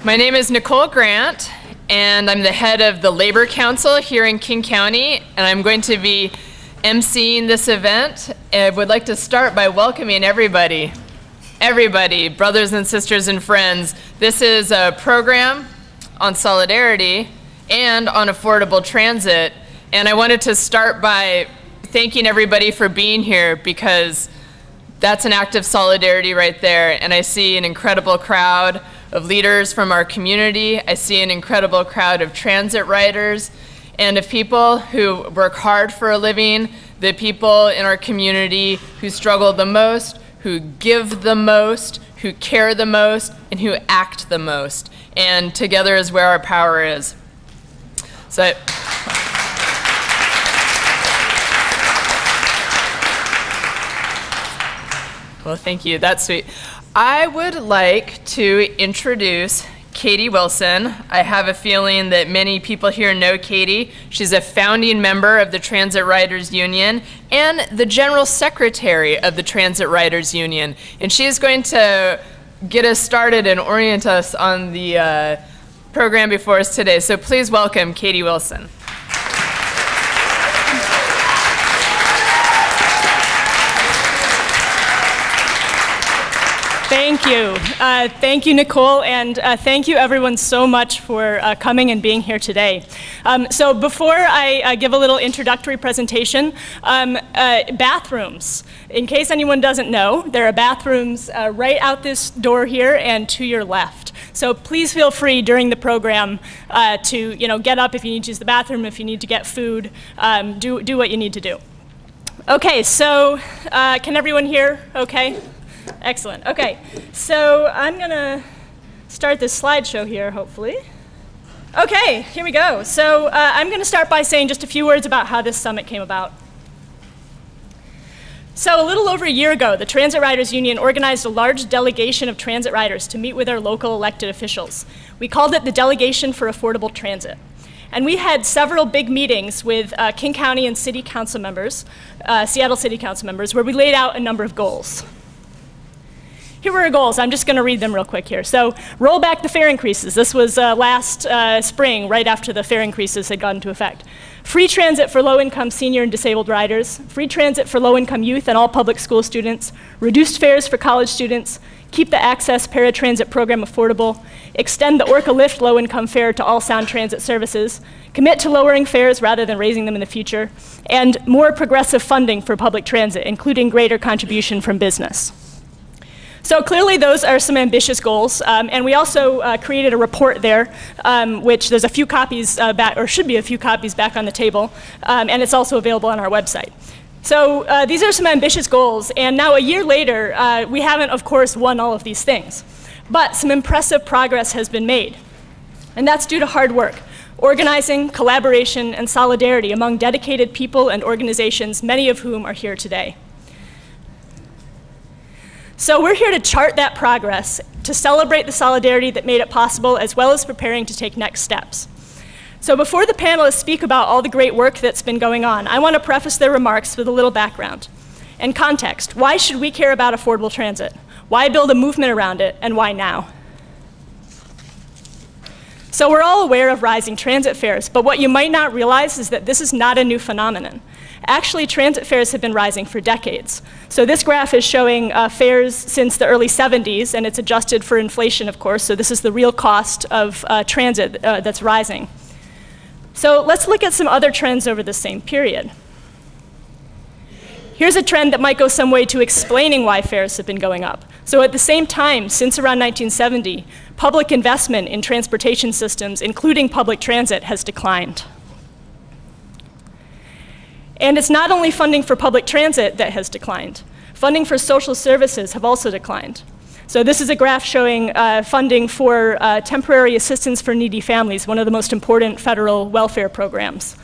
My name is Nicole Grant, and I'm the head of the Labor Council here in King County, and I'm going to be emceeing this event. I would like to start by welcoming everybody, brothers and sisters and friends. This is a program on solidarity and on affordable transit, and I wanted to start by thanking everybody for being here, because that's an act of solidarity right there, and I see an incredible crowd of leaders from our community. I see an incredible crowd of transit riders and of people who work hard for a living, the people in our community who struggle the most, who give the most, who care the most, and who act the most. And together is where our power is. So well, thank you, that's sweet. I would like to introduce Katie Wilson. I have a feeling that many people here know Katie. She's a founding member of the Transit Riders Union and the General Secretary of the Transit Riders Union. And she is going to get us started and orient us on the program before us today. So please welcome Katie Wilson. Thank you. Thank you, Nicole, and thank you everyone so much for coming and being here today. So before I give a little introductory presentation, bathrooms. In case anyone doesn't know, there are bathrooms right out this door here and to your left. So please feel free during the program to get up if you need to use the bathroom, if you need to get food, do what you need to do. Okay, so can everyone hear okay? Excellent. Okay, so I'm going to start this slideshow here, hopefully. Okay, here we go. So I'm going to start by saying just a few words about how this summit came about. So a little over a year ago, the Transit Riders Union organized a large delegation of transit riders to meet with our local elected officials. We called it the Delegation for Affordable Transit. And we had several big meetings with King County and City Council members, Seattle City Council members, where we laid out a number of goals. Here were our goals. I'm just going to read them real quick here. So, roll back the fare increases. This was last spring, right after the fare increases had gone into effect. Free transit for low-income senior and disabled riders. Free transit for low-income youth and all public school students. Reduced fares for college students. Keep the Access Paratransit program affordable. Extend the Orca Lift low-income fare to all Sound Transit services. Commit to lowering fares rather than raising them in the future. And more progressive funding for public transit, including greater contribution from business. So clearly those are some ambitious goals, and we also created a report there, which there's a few copies back, or should be a few copies back on the table, and it's also available on our website. So these are some ambitious goals, and now a year later, we haven't, of course, won all of these things, but some impressive progress has been made, and that's due to hard work, organizing, collaboration, and solidarity among dedicated people and organizations, many of whom are here today. So we're here to chart that progress, to celebrate the solidarity that made it possible, as well as preparing to take next steps. So before the panelists speak about all the great work that's been going on, I want to preface their remarks with a little background and context. Why should we care about affordable transit? Why build a movement around it, and why now? So we're all aware of rising transit fares, but what you might not realize is that this is not a new phenomenon. Actually, transit fares have been rising for decades. So this graph is showing fares since the early 70s, and it's adjusted for inflation, of course, so this is the real cost of transit that's rising. So let's look at some other trends over the same period. Here's a trend that might go some way to explaining why fares have been going up. So at the same time, since around 1970, public investment in transportation systems, including public transit, has declined. And it's not only funding for public transit that has declined. Funding for social services have also declined. So this is a graph showing funding for temporary assistance for needy families, one of the most important federal welfare programs.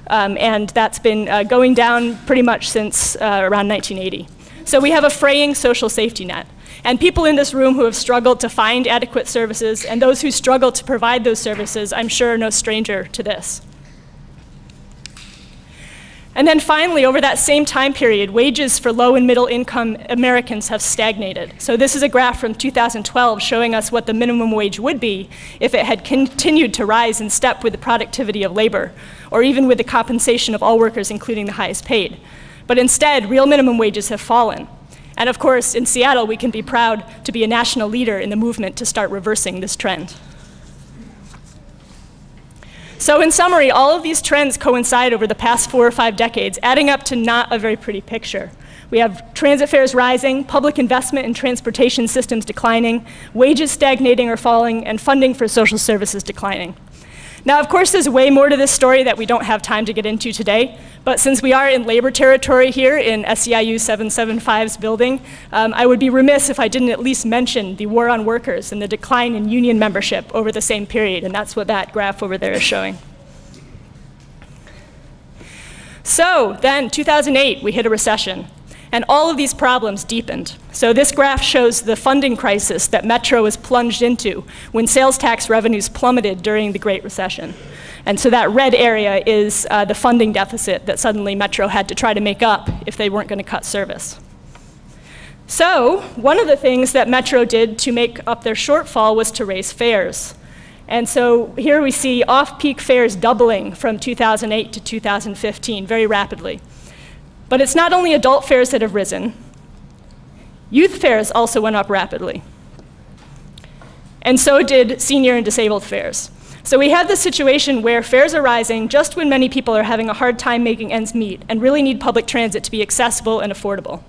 And that's been going down pretty much since around 1980. So we have a fraying social safety net. And people in this room who have struggled to find adequate services, and those who struggle to provide those services, I'm sure are no stranger to this. And then finally, over that same time period, wages for low and middle income Americans have stagnated. So this is a graph from 2012 showing us what the minimum wage would be if it had continued to rise in step with the productivity of labor, or even with the compensation of all workers, including the highest paid. But instead, real minimum wages have fallen. And of course, in Seattle, we can be proud to be a national leader in the movement to start reversing this trend. So in summary, all of these trends coincide over the past 4 or 5 decades, adding up to not a very pretty picture. We have transit fares rising, public investment in transportation systems declining, wages stagnating or falling, and funding for social services declining. Now, of course, there's way more to this story that we don't have time to get into today, but since we are in labor territory here in SEIU 775's building, I would be remiss if I didn't at least mention the war on workers and the decline in union membership over the same period, and that's what that graph over there is showing. So then, 2008, we hit a recession. And all of these problems deepened. So this graph shows the funding crisis that Metro was plunged into when sales tax revenues plummeted during the Great Recession. And so that red area is the funding deficit that suddenly Metro had to try to make up if they weren't going to cut service. So one of the things that Metro did to make up their shortfall was to raise fares. And so here we see off-peak fares doubling from 2008 to 2015 very rapidly. But it's not only adult fares that have risen. Youth fares also went up rapidly. And so did senior and disabled fares. So we have this situation where fares are rising just when many people are having a hard time making ends meet and really need public transit to be accessible and affordable.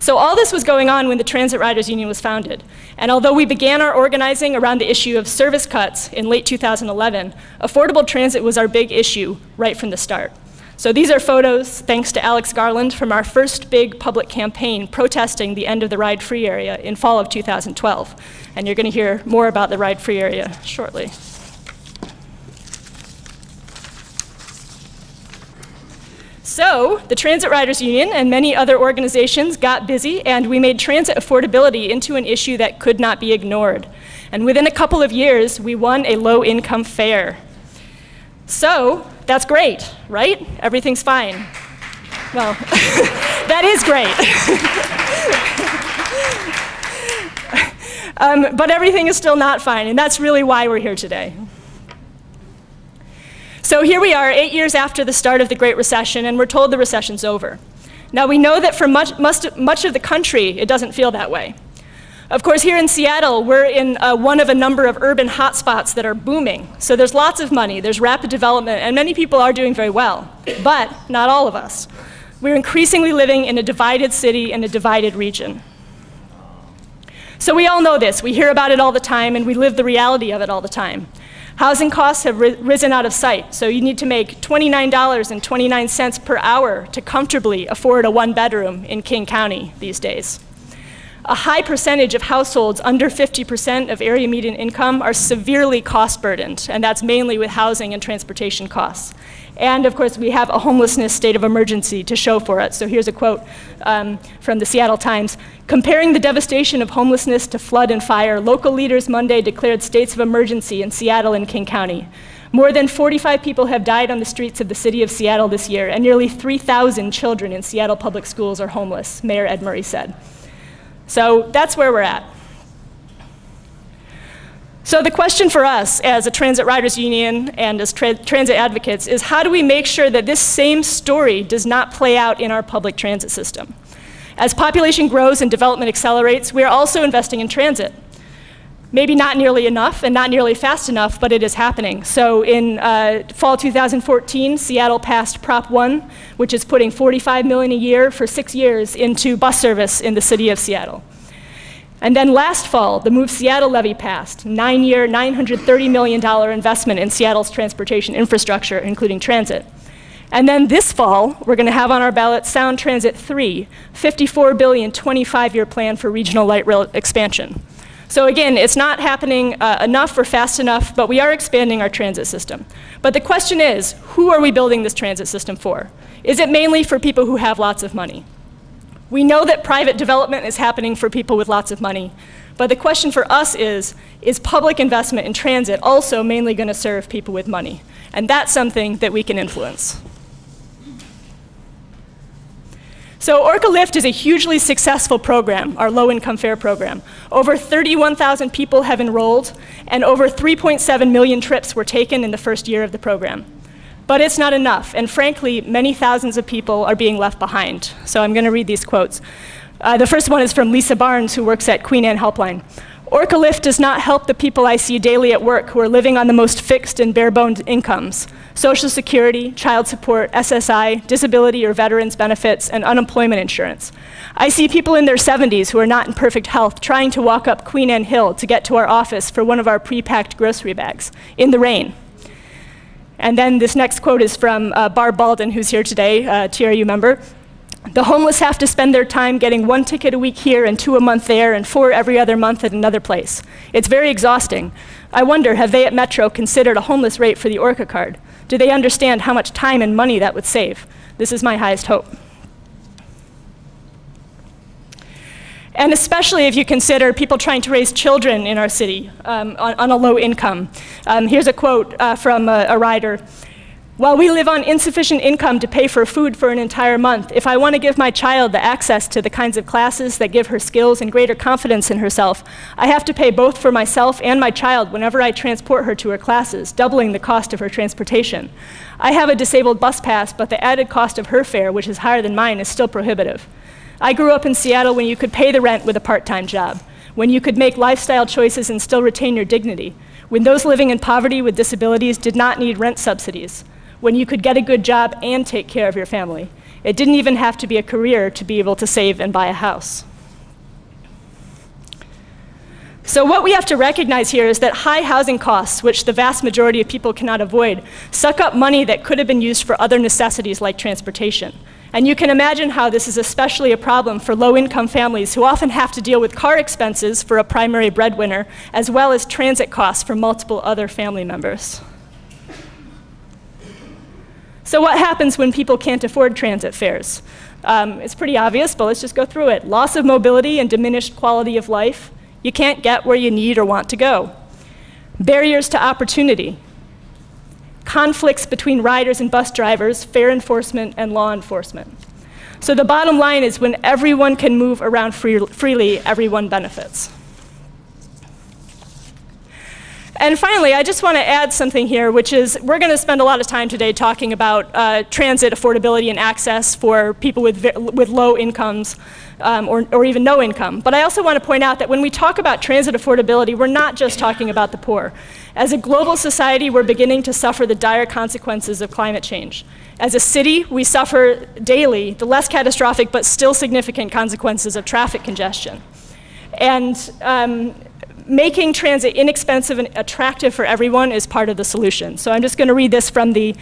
So all this was going on when the Transit Riders Union was founded. And although we began our organizing around the issue of service cuts in late 2011, affordable transit was our big issue right from the start. So these are photos, thanks to Alex Garland, from our first big public campaign protesting the end of the ride-free area in fall of 2012. And you're going to hear more about the ride-free area shortly. So the Transit Riders Union and many other organizations got busy, and we made transit affordability into an issue that could not be ignored. And within a couple of years, we won a low-income fare. So that's great, right? Everything's fine. Well, that is great. But everything is still not fine, and that's really why we're here today. So here we are, 8 years after the start of the Great Recession, and we're told the recession's over. Now we know that for much of the country, it doesn't feel that way. Of course, here in Seattle, we're in one of a number of urban hotspots that are booming. So there's lots of money, there's rapid development, and many people are doing very well, but not all of us. We're increasingly living in a divided city and a divided region. So we all know this, we hear about it all the time, and we live the reality of it all the time. Housing costs have risen out of sight, so you need to make $29.29 per hour to comfortably afford a one-bedroom in King County these days. A high percentage of households under 50% of area median income are severely cost burdened, and that's mainly with housing and transportation costs. And of course, we have a homelessness state of emergency to show for it. So here's a quote from the Seattle Times. Comparing the devastation of homelessness to flood and fire, local leaders Monday declared states of emergency in Seattle and King County. More than 45 people have died on the streets of the city of Seattle this year, and nearly 3,000 children in Seattle public schools are homeless, Mayor Ed Murray said. So that's where we're at. So the question for us as a Transit Riders Union and as transit advocates is, how do we make sure that this same story does not play out in our public transit system? As population grows and development accelerates, we are also investing in transit. Maybe not nearly enough and not nearly fast enough, but it is happening. So in fall 2014, Seattle passed Prop 1, which is putting $45 million a year for 6 years into bus service in the city of Seattle. And then last fall, the Move Seattle levy passed, 9-year, $930 million investment in Seattle's transportation infrastructure, including transit. And then this fall, we're going to have on our ballot Sound Transit 3, $54 billion, 25-year plan for regional light rail expansion. So again, it's not happening enough or fast enough, but we are expanding our transit system. But the question is, who are we building this transit system for? Is it mainly for people who have lots of money? We know that private development is happening for people with lots of money, but the question for us is public investment in transit also mainly going to serve people with money? And that's something that we can influence. So Orca Lift is a hugely successful program, our low-income fare program. Over 31,000 people have enrolled, and over 3.7 million trips were taken in the first year of the program. But it's not enough, and frankly, many thousands of people are being left behind. So I'm going to read these quotes. The first one is from Lisa Barnes, who works at Queen Anne Helpline. Orca Lift does not help the people I see daily at work who are living on the most fixed and bare-bones incomes: Social Security, child support, SSI, disability or veterans benefits, and unemployment insurance. I see people in their 70s who are not in perfect health trying to walk up Queen Anne Hill to get to our office for one of our pre-packed grocery bags in the rain. And then this next quote is from Barb Baldwin, who's here today, a TRU member. The homeless have to spend their time getting 1 ticket a week here and 2 a month there and 4 every other month at another place. It's very exhausting. I wonder, have they at Metro considered a homeless rate for the Orca card? Do they understand how much time and money that would save? This is my highest hope. And especially if you consider people trying to raise children in our city on a low income. Here's a quote from a rider. While we live on insufficient income to pay for food for an entire month, if I want to give my child the access to the kinds of classes that give her skills and greater confidence in herself, I have to pay both for myself and my child whenever I transport her to her classes, doubling the cost of her transportation. I have a disabled bus pass, but the added cost of her fare, which is higher than mine, is still prohibitive. I grew up in Seattle when you could pay the rent with a part-time job, when you could make lifestyle choices and still retain your dignity, when those living in poverty with disabilities did not need rent subsidies, when you could get a good job and take care of your family. It didn't even have to be a career to be able to save and buy a house. So what we have to recognize here is that high housing costs, which the vast majority of people cannot avoid, suck up money that could have been used for other necessities like transportation. And you can imagine how this is especially a problem for low-income families who often have to deal with car expenses for a primary breadwinner, as well as transit costs for multiple other family members. So what happens when people can't afford transit fares? It's pretty obvious, but let's just go through it. Loss of mobility and diminished quality of life. You can't get where you need or want to go. Barriers to opportunity. Conflicts between riders and bus drivers, fare enforcement, and law enforcement. So the bottom line is when everyone can move around freely, everyone benefits. And finally, I just want to add something here, which is we're going to spend a lot of time today talking about transit affordability and access for people with low incomes or even no income. But I also want to point out that when we talk about transit affordability, we're not just talking about the poor. As a global society, we're beginning to suffer the dire consequences of climate change. As a city, we suffer daily the less catastrophic but still significant consequences of traffic congestion. And making transit inexpensive and attractive for everyone is part of the solution. So I'm just going to read this from the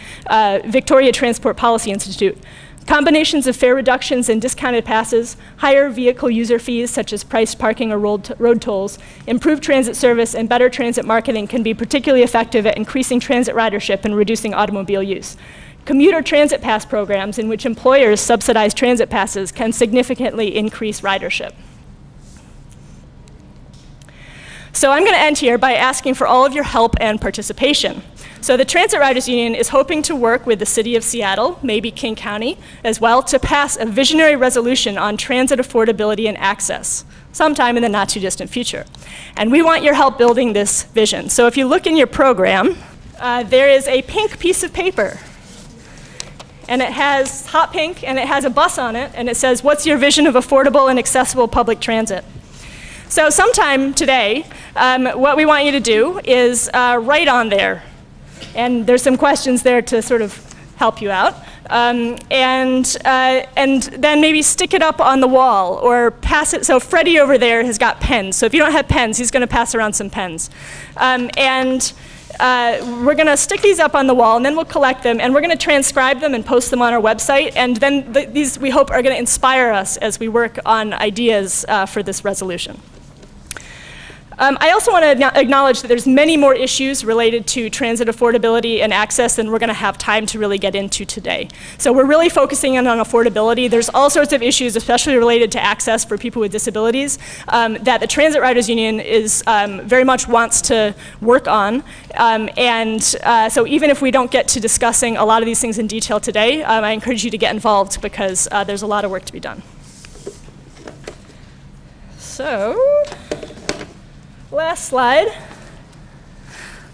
Victoria Transport Policy Institute. Combinations of fare reductions and discounted passes, higher vehicle user fees such as priced parking or road tolls, improved transit service, and better transit marketing can be particularly effective at increasing transit ridership and reducing automobile use. Commuter transit pass programs in which employers subsidize transit passes can significantly increase ridership. So I'm going to end here by asking for all of your help and participation. So the Transit Riders Union is hoping to work with the City of Seattle, maybe King County as well, to pass a visionary resolution on transit affordability and access sometime in the not too distant future. And we want your help building this vision. So if you look in your program, there is a pink piece of paper. And it has hot pink, and it has a bus on it, and it says, "What's your vision of affordable and accessible public transit?" So sometime today, what we want you to do is write on there. And there's some questions there to sort of help you out. And then maybe stick it up on the wall or pass it. So Freddie over there has got pens. So if you don't have pens, he's going to pass around some pens. We're going to stick these up on the wall, and then we'll collect them, and we're going to transcribe them and post them on our website. And then these, we hope, are going to inspire us as we work on ideas for this resolution. I also want to acknowledge that there's many more issues related to transit affordability and access than we're going to have time to really get into today. So we're really focusing in on affordability. There's all sorts of issues, especially related to access for people with disabilities, that the Transit Riders Union is very much wants to work on. So even if we don't get to discussing a lot of these things in detail today, I encourage you to get involved because there's a lot of work to be done. So, last slide.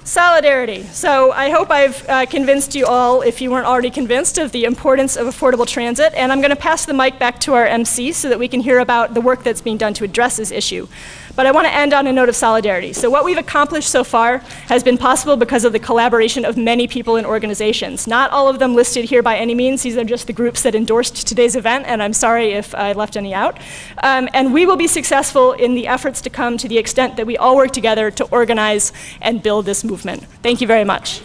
Solidarity. So I hope I've convinced you all, if you weren't already convinced, of the importance of affordable transit. And I'm going to pass the mic back to our MC so that we can hear about the work that's being done to address this issue. But I want to end on a note of solidarity. So what we've accomplished so far has been possible because of the collaboration of many people and organizations. Not all of them listed here by any means. These are just the groups that endorsed today's event, and I'm sorry if I left any out. And we will be successful in the efforts to come to the extent that we all work together to organize and build this movement. Thank you very much.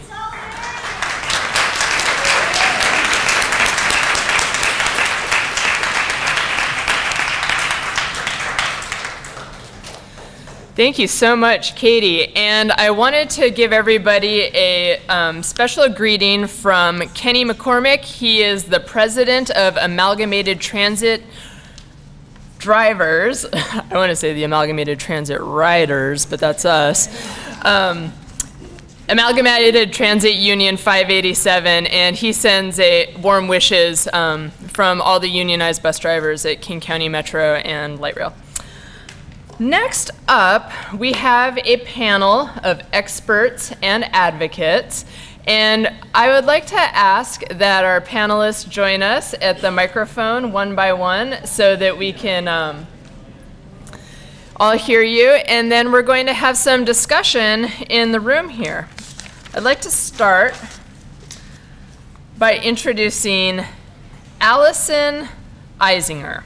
Thank you so much, Katie. And I wanted to give everybody a special greeting from Kenny McCormick. He is the president of Amalgamated Transit Drivers. I want to say the Amalgamated Transit Riders, but that's us. Amalgamated Transit Union 587, and he sends warm wishes from all the unionized bus drivers at King County Metro and Light Rail. Next up, we have a panel of experts and advocates, and I would like to ask that our panelists join us at the microphone one by one so that we can all hear you, and then we're going to have some discussion in the room here. I'd like to start by introducing Allison Eisinger.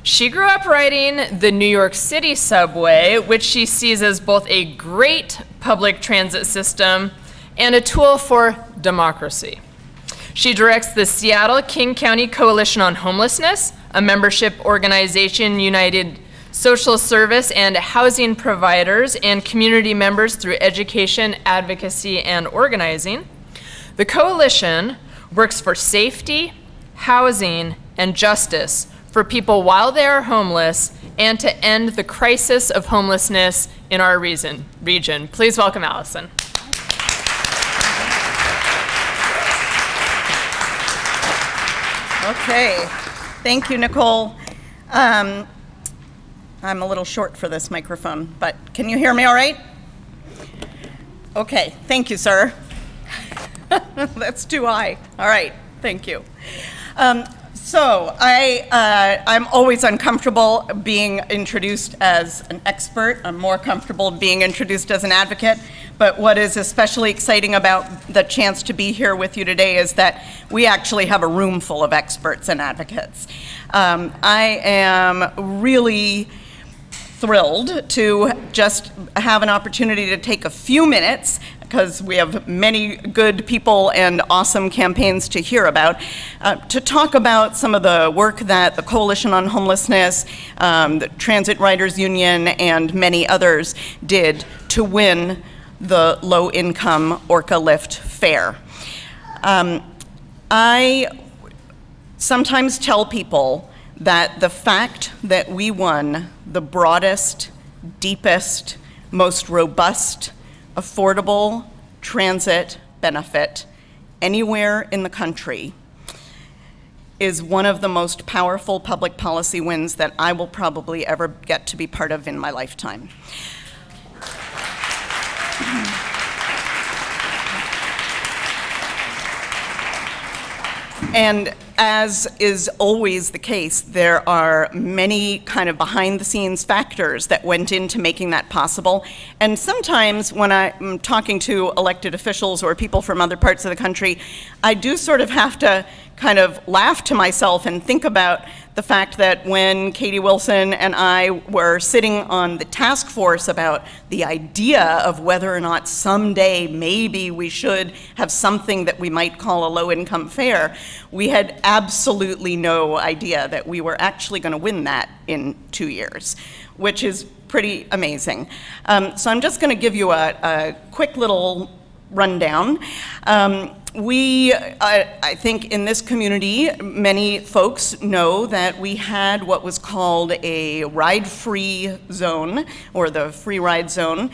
She grew up riding the New York City subway, which she sees as both a great public transit system and a tool for democracy. She directs the Seattle King County Coalition on Homelessness, a membership organization united social service and housing providers and community members through education, advocacy, and organizing. The coalition works for safety, housing, and justice for people while they are homeless and to end the crisis of homelessness in our region. Please welcome Allison. Okay, thank you, Nicole. I'm a little short for this microphone, but can you hear me all right? Okay, thank you, sir. That's too high. All right, thank you. So I'm always uncomfortable being introduced as an expert. I'm more comfortable being introduced as an advocate. But what is especially exciting about the chance to be here with you today is that we actually have a room full of experts and advocates. I am really thrilled to just have an opportunity to take a few minutes, because we have many good people and awesome campaigns to hear about, to talk about some of the work that the Coalition on Homelessness, the Transit Riders Union, and many others did to win the low-income Orca Lift fare. I sometimes tell people that the fact that we won the broadest, deepest, most robust, affordable transit benefit anywhere in the country is one of the most powerful public policy wins that I will probably ever get to be part of in my lifetime. And as is always the case, there are many kind of behind-the-scenes factors that went into making that possible. And sometimes when I'm talking to elected officials or people from other parts of the country, I do sort of have to kind of laugh to myself and think about the fact that when Katie Wilson and I were sitting on the task force about the idea of whether or not someday maybe we should have something that we might call a low-income fare, we had absolutely no idea that we were actually going to win that in 2 years, which is pretty amazing. So I'm just going to give you a quick little rundown. I think in this community, many folks know that we had what was called a ride-free zone, or the free ride zone,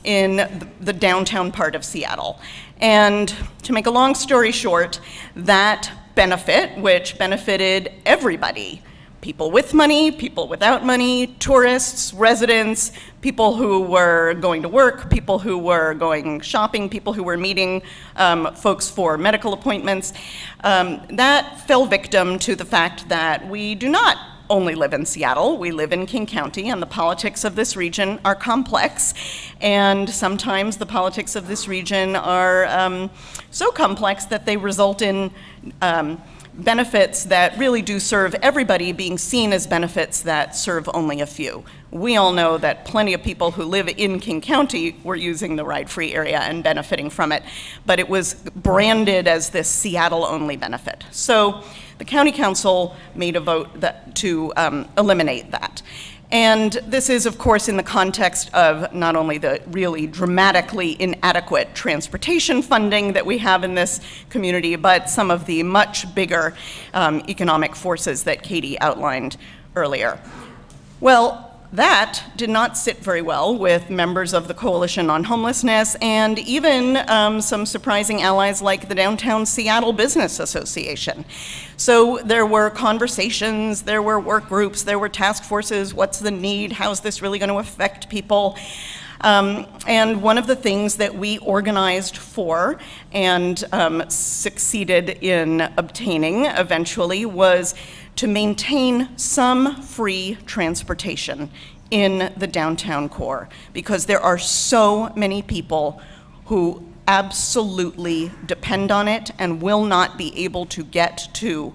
in the downtown part of Seattle. And to make a long story short, that benefit, which benefited everybody, people with money, people without money, tourists, residents, people who were going to work, people who were going shopping, people who were meeting folks for medical appointments, that fell victim to the fact that we do not only live in Seattle, we live in King County, and the politics of this region are complex, and sometimes the politics of this region are so complex that they result in benefits that really do serve everybody being seen as benefits that serve only a few. We all know that plenty of people who live in King County were using the ride-free area and benefiting from it, but it was branded as this Seattle-only benefit. So the County Council made a vote to eliminate that. And this is, of course, in the context of not only the really dramatically inadequate transportation funding that we have in this community, but some of the much bigger economic forces that Katie outlined earlier. Well, that did not sit very well with members of the Coalition on Homelessness and even some surprising allies like the Downtown Seattle Business Association. So there were conversations, there were work groups, there were task forces, what's the need, how's this really going to affect people? And one of the things that we organized for and succeeded in obtaining eventually was to maintain some free transportation in the downtown core, because there are so many people who absolutely depend on it and will not be able to get to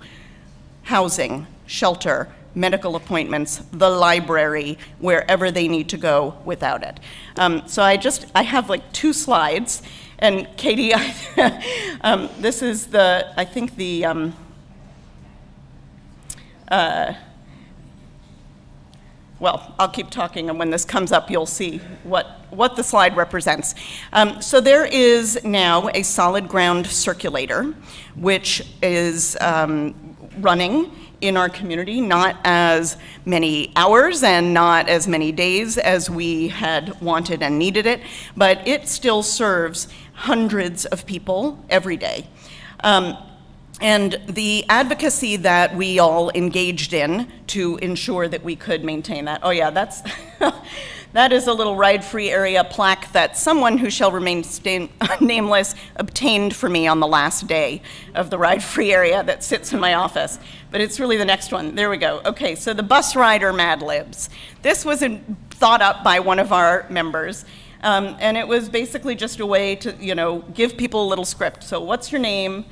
housing, shelter, medical appointments, the library, wherever they need to go without it. So I have like 2 slides, and Katie, this is I think the, well, I'll keep talking, and when this comes up, you'll see what the slide represents. So there is now a solid ground circulator, which is running in our community, not as many hours and not as many days as we had wanted and needed it, but it still serves hundreds of people every day. And the advocacy that we all engaged in to ensure that we could maintain that, oh yeah, that's, that is a little ride-free area plaque that someone who shall remain nameless obtained for me on the last day of the ride-free area that sits in my office. But it's really the next one. There we go. Okay, so the bus rider Mad Libs. This was thought up by one of our members. And it was basically just a way to, give people a little script. So what's your name?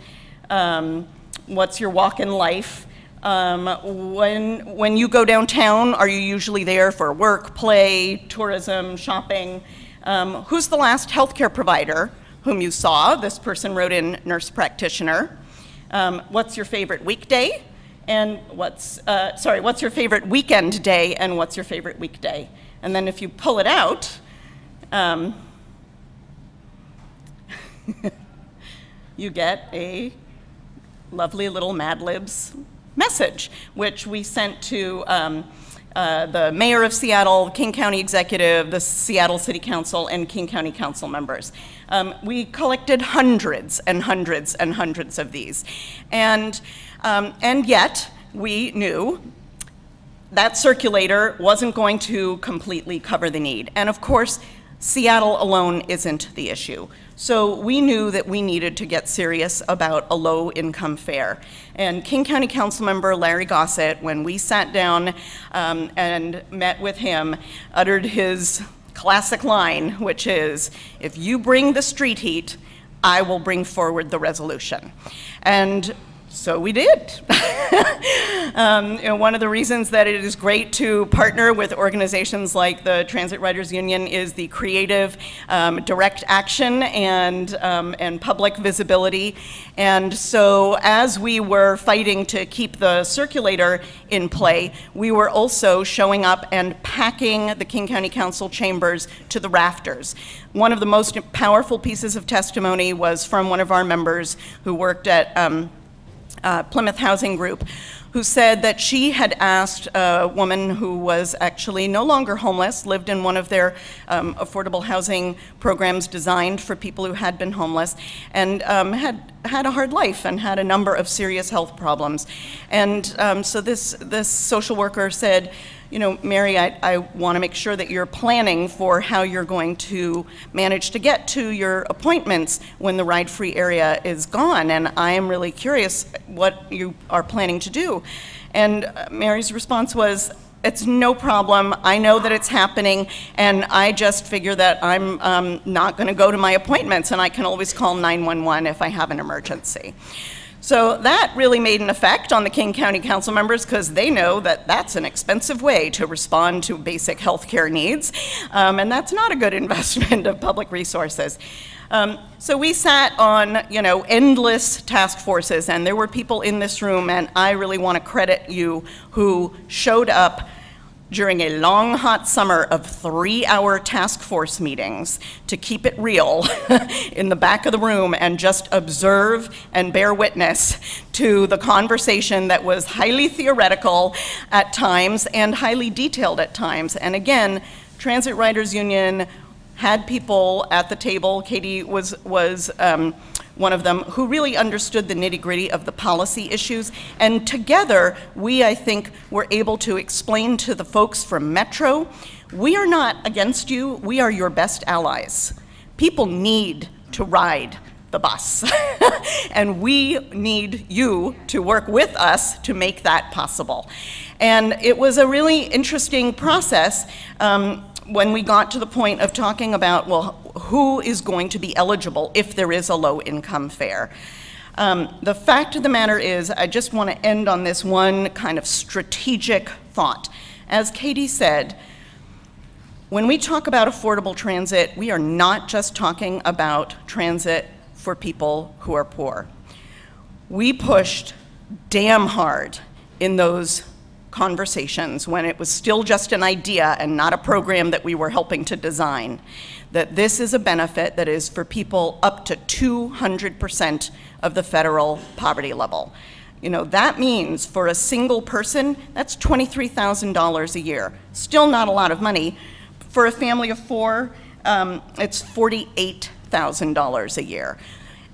What's your walk in life? When you go downtown, are you usually there for work, play, tourism, shopping? Who's the last healthcare provider whom you saw? This person wrote in nurse practitioner. What's your favorite weekday? And what's your favorite weekend day? And what's your favorite weekday? And then if you pull it out, you get a lovely little Mad Libs message, which we sent to the mayor of Seattle, King County executive, the Seattle City Council, and King County Council members. We collected hundreds and hundreds and hundreds of these. And yet, we knew that circulator wasn't going to completely cover the need. And of course, Seattle alone isn't the issue. So we knew that we needed to get serious about a low-income fare. And King County Council member Larry Gossett, when we sat down and met with him, uttered his classic line, which is, if you bring the street heat, I will bring forward the resolution. And So we did. One of the reasons that it is great to partner with organizations like the Transit Riders Union is the creative, direct action and public visibility. And so as we were fighting to keep the circulator in play, we were also showing up and packing the King County Council chambers to the rafters. One of the most powerful pieces of testimony was from one of our members who worked at Plymouth Housing Group, who said that she had asked a woman who was actually no longer homeless, lived in one of their affordable housing programs designed for people who had been homeless, and had a hard life and had a number of serious health problems. And so this social worker said, you know, Mary, I want to make sure that you're planning for how you're going to manage to get to your appointments when the ride-free area is gone, and I am really curious what you are planning to do. And Mary's response was, it's no problem, I know that it's happening, and I just figure that I'm not going to go to my appointments, and I can always call 911 if I have an emergency. So that really made an effect on the King County Council members, because they know that that's an expensive way to respond to basic health care needs, and that's not a good investment of public resources. So we sat on, you know, endless task forces, and there were people in this room, and I really want to credit you, who showed up during a long, hot summer of 3-hour task force meetings to keep it real in the back of the room and just observe and bear witness to the conversation that was highly theoretical at times and highly detailed at times. And again, Transit Riders Union had people at the table. Katie was one of them, who really understood the nitty-gritty of the policy issues. And together, we, I think, were able to explain to the folks from Metro, we are not against you, we are your best allies. People need to ride the bus. And we need you to work with us to make that possible. And it was a really interesting process when we got to the point of talking about, well, who is going to be eligible if there is a low-income fare. The fact of the matter is, I just want to end on this one kind of strategic thought. As Katie said, when we talk about affordable transit, we are not just talking about transit for people who are poor. We pushed damn hard in those conversations when it was still just an idea and not a program that we were helping to design, that this is a benefit that is for people up to 200% of the federal poverty level. You know, that means for a single person, that's $23,000 a year. Still not a lot of money. For a family of 4, it's $48,000 a year.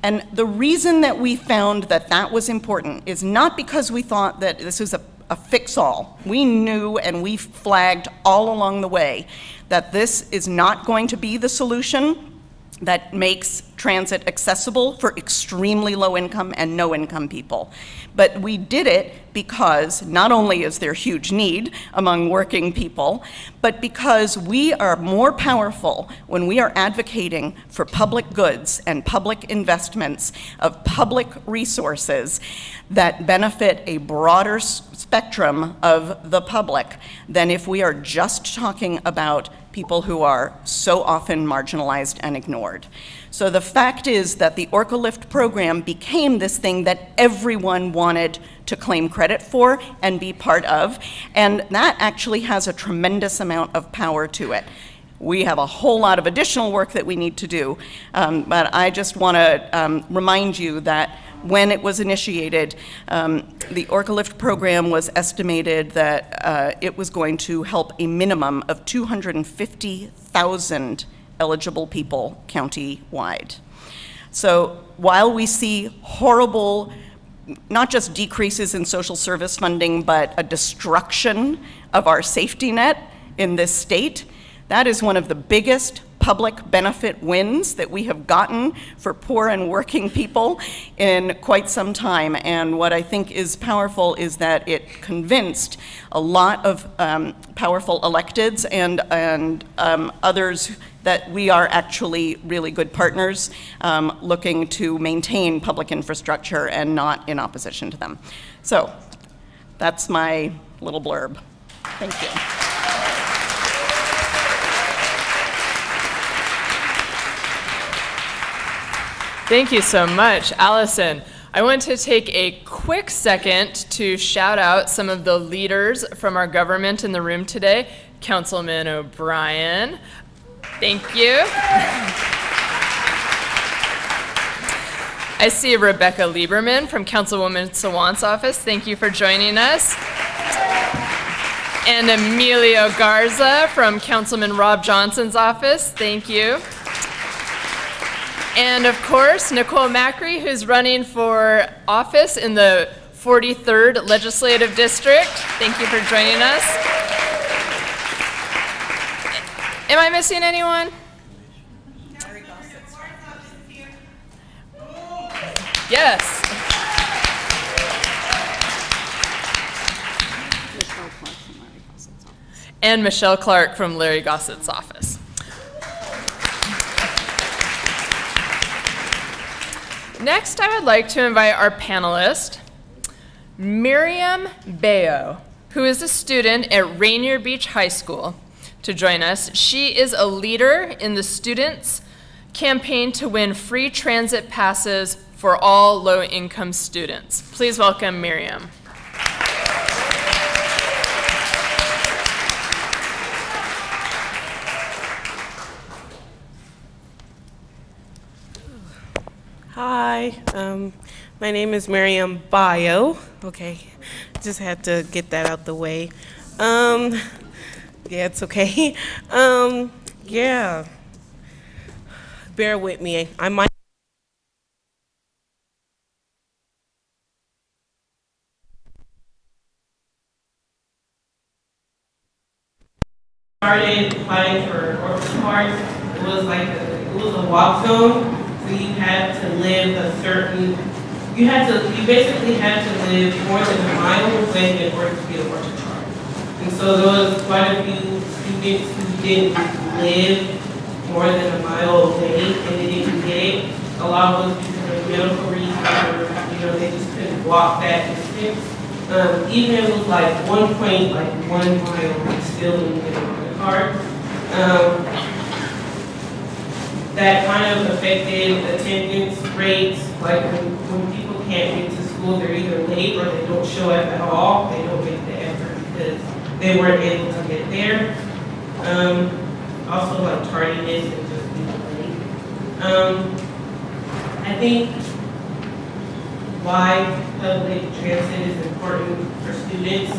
And the reason that we found that that was important is not because we thought that this was a fix-all. We knew and we flagged all along the way that this is not going to be the solution that makes transit accessible for extremely low-income and no-income people. But we did it because not only is there huge need among working people, but because we are more powerful when we are advocating for public goods and public investments of public resources that benefit a broader spectrum of the public than if we are just talking about people who are so often marginalized and ignored. So the fact is that the Orca Lift program became this thing that everyone wanted to claim credit for and be part of, and that actually has a tremendous amount of power to it. We have a whole lot of additional work that we need to do, but I just want to remind you that when it was initiated, the Orca Lift program was estimated that it was going to help a minimum of 250,000 eligible people county-wide. So while we see horrible, not just decreases in social service funding, but a destruction of our safety net in this state, that is one of the biggest public benefit wins that we have gotten for poor and working people in quite some time. And what I think is powerful is that it convinced a lot of powerful electeds and others that we are actually really good partners looking to maintain public infrastructure and not in opposition to them. So that's my little blurb. Thank you. Thank you so much, Allison. I want to take a quick second to shout out some of the leaders from our government in the room today. Councilman O'Brien, thank you. I see Rebecca Lieberman from Councilwoman Sawant's office. Thank you for joining us. And Emilio Garza from Councilman Rob Johnson's office. Thank you. And of course, Nicole Macri, who's running for office in the 43rd Legislative District. Thank you for joining us. Am I missing anyone? Yes. And Michelle Clark from Larry Gossett's office. Next, I would like to invite our panelist, Mariam Bayo, who is a student at Rainier Beach High School, to join us. She is a leader in the students' campaign to win free transit passes for all low-income students. Please welcome Mariam. Hi, my name is Mariam Bayo. Okay, just had to get that out the way. Yeah, it's okay. Yeah, bear with me. I might. Started applying for orphan cards. It was like it was a walk zone. So you had to live a certain, you basically had to live more than a mile away in order to get a orchard card. And so there was quite a few students who didn't live more than a mile away and they didn't get it. A lot of those because of medical reasons or, they just couldn't walk that distance. Even if it was like 1 mile, they still didn't get an orchard card. That kind of affected attendance rates, like when people can't get to school, they're either late or they don't show up at all. They don't make the effort because they weren't able to get there. Also like tardiness and just being late. I think why public transit is important for students.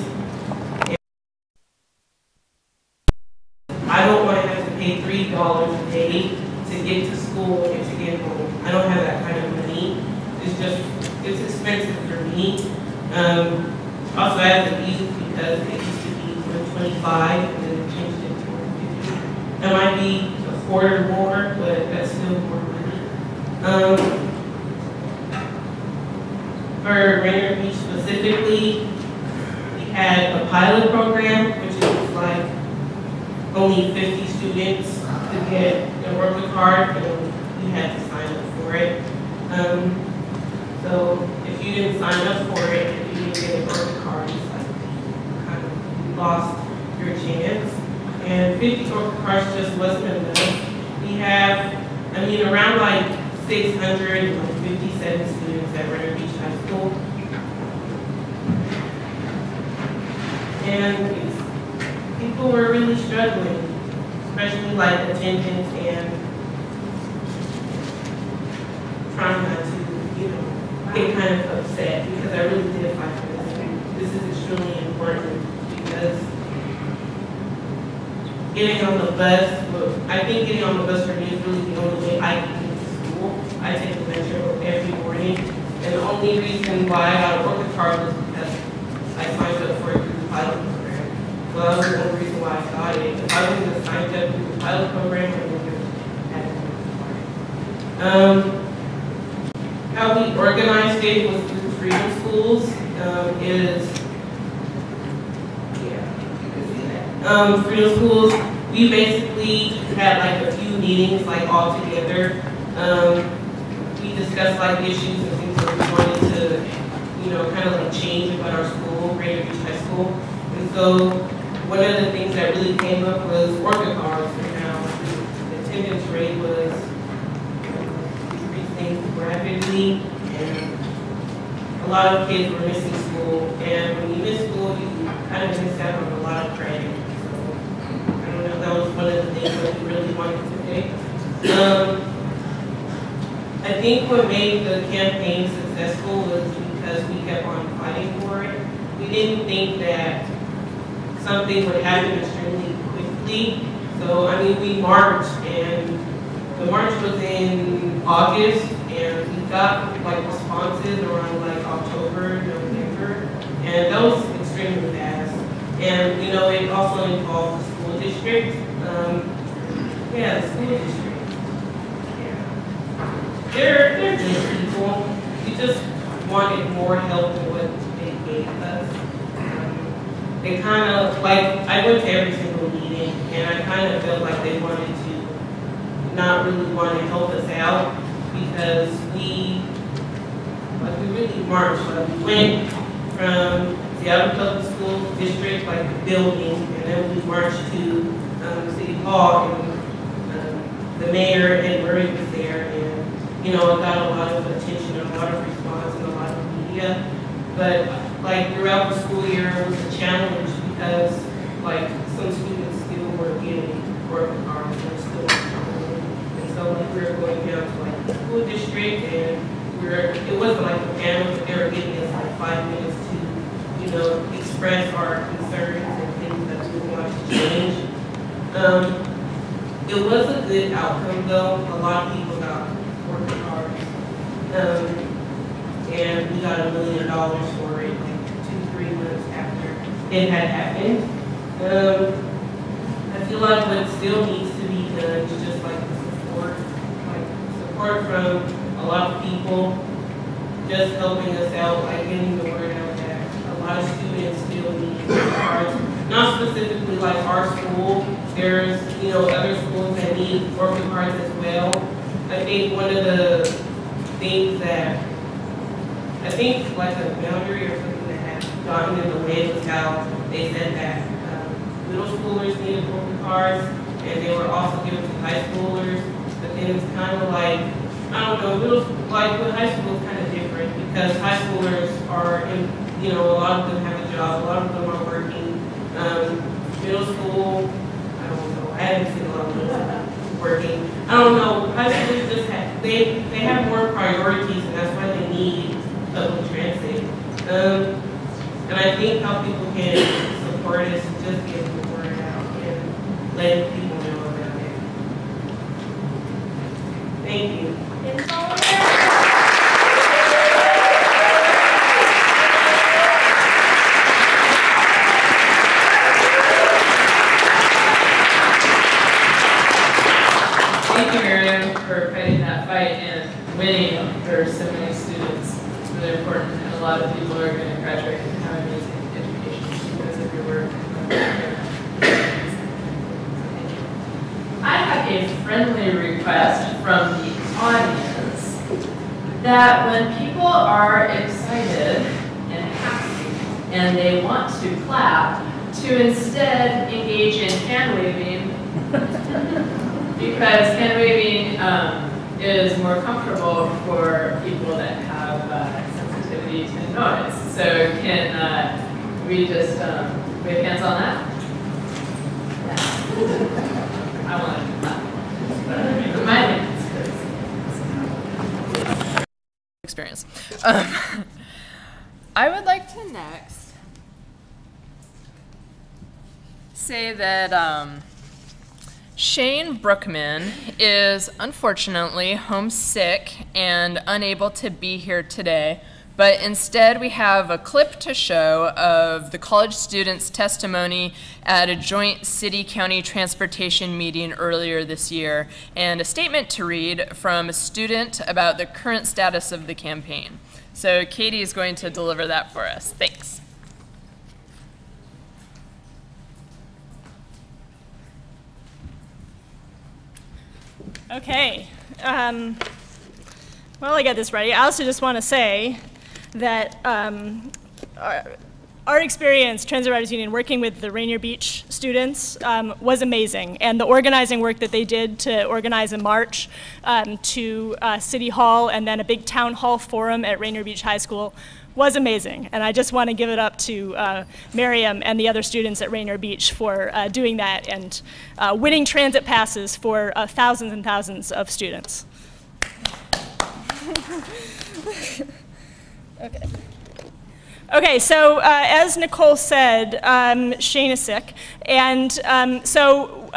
I don't want to have to pay $3 a day to get to school and to get home. I don't have that kind of money. It's expensive for me. Also, I have to eat because it used to be $125 and then it changed it to $150. That might be a quarter more, but that's still more money. For Rainier Beach specifically, we had a pilot program, which is like only 50 students to get the worker card, and you had to sign up for it. So if you didn't sign up for it and you didn't get a worker card, it's like you kind of lost your chance. And 50 worker cards just wasn't enough. We have, around like 657 students at Rainier Beach High School. And people were really struggling, especially like attendance and trying not to, get kind of upset because I really did fight for this. This is extremely important because getting on the bus, I think getting on the bus for me is really the only way I can get to school. I take the metro every morning, and the only reason why I got a worker card was because I signed up for it through the pilot program. So that was the only reason why I got it. If I wouldn't have signed up through the pilot program, I wouldn't have had a worker card. How we organized it was through Freedom Schools. Freedom Schools, we basically had like a few 2 meetings like all together. We discussed like issues and things that we wanted to, you know, kind of like change about our school, Rainier Beach High School. And so one of the things that really came up was orca cars and how the attendance rate was increasing rapidly, and a lot of kids were missing school. And when you miss school, you kind of miss out on a lot of credit. So I don't know, that was one of the things that we really wanted to do. I think what made the campaign successful was because we kept on fighting for it. We didn't think that something would happen extremely quickly. So, I mean, we marched, and the march was in August, and we got like responses around like October, November, and that was extremely fast. And, you know, it also involved the school district. Yeah, the school district. They're good people. We just wanted more help than what they gave us. They kind of, like, I went to every single meeting, and I kind of felt like they wanted to not really want to help us out because we really marched. Like, we went from Seattle Public School District, like the building, and then we marched to City Hall, and the mayor, Ed Murray, was there, and you know, it got a lot of attention, a lot of response, and a lot of media. But like throughout the school year, it was a challenge because like some students still were getting work cards and still struggling. And so like we were going down to like the school district, and it wasn't like a panel, but they were giving us like 5 minutes to, you know, express our concerns and things that we want to change. It was a good outcome though. A lot of people got working hard. And we got $1 million for it like 2-3 months after it had happened. I feel like what still needs to be done is just like support from a lot of people, just helping us out, like getting the word out that a lot of students still need cards. Not specifically like our school. There's, you know, other schools that need orphan cards as well. I think one of the things that, I think like a boundary or something that had gotten in the way was how they said that middle schoolers needed orphan cards, and they were also given to high schoolers. But then it's kind of like, I don't know, middle school, like with high school is kind of different because high schoolers are, you know, a lot of them have a job, a lot of them are working. Middle school, I don't know, I haven't seen a lot of middle school working. I don't know, high schools just have, they have more priorities, and that's why they need public transit. And I think how people can support us is just getting the word out and letting people know about it. Thank you. Thank you, Mariam, for fighting that fight and winning for so many students. It's really important, and a lot of people are going to graduate and have amazing education because of your work. I have a friendly request from the audience that when people are excited and happy and they want to clap, to instead engage in hand waving because hand waving is more comfortable for people that have sensitivity to noise. So can we just wave hands on that? Yeah. I want to clap. My experience. I would like to next say that Shane Brookman is unfortunately homesick and unable to be here today, but instead we have a clip to show of the college students' testimony at a joint city-county transportation meeting earlier this year, and a statement to read from a student about the current status of the campaign. So Katie is going to deliver that for us. Thanks. Okay. Well, I got this ready. I also just want to say that our experience, Transit Riders Union, working with the Rainier Beach students was amazing. And the organizing work that they did to organize a march to City Hall and then a big town hall forum at Rainier Beach High School was amazing. And I just want to give it up to Mariam and the other students at Rainier Beach for doing that and winning transit passes for thousands and thousands of students. Okay. Okay, so as Nicole said, Shane is sick, and so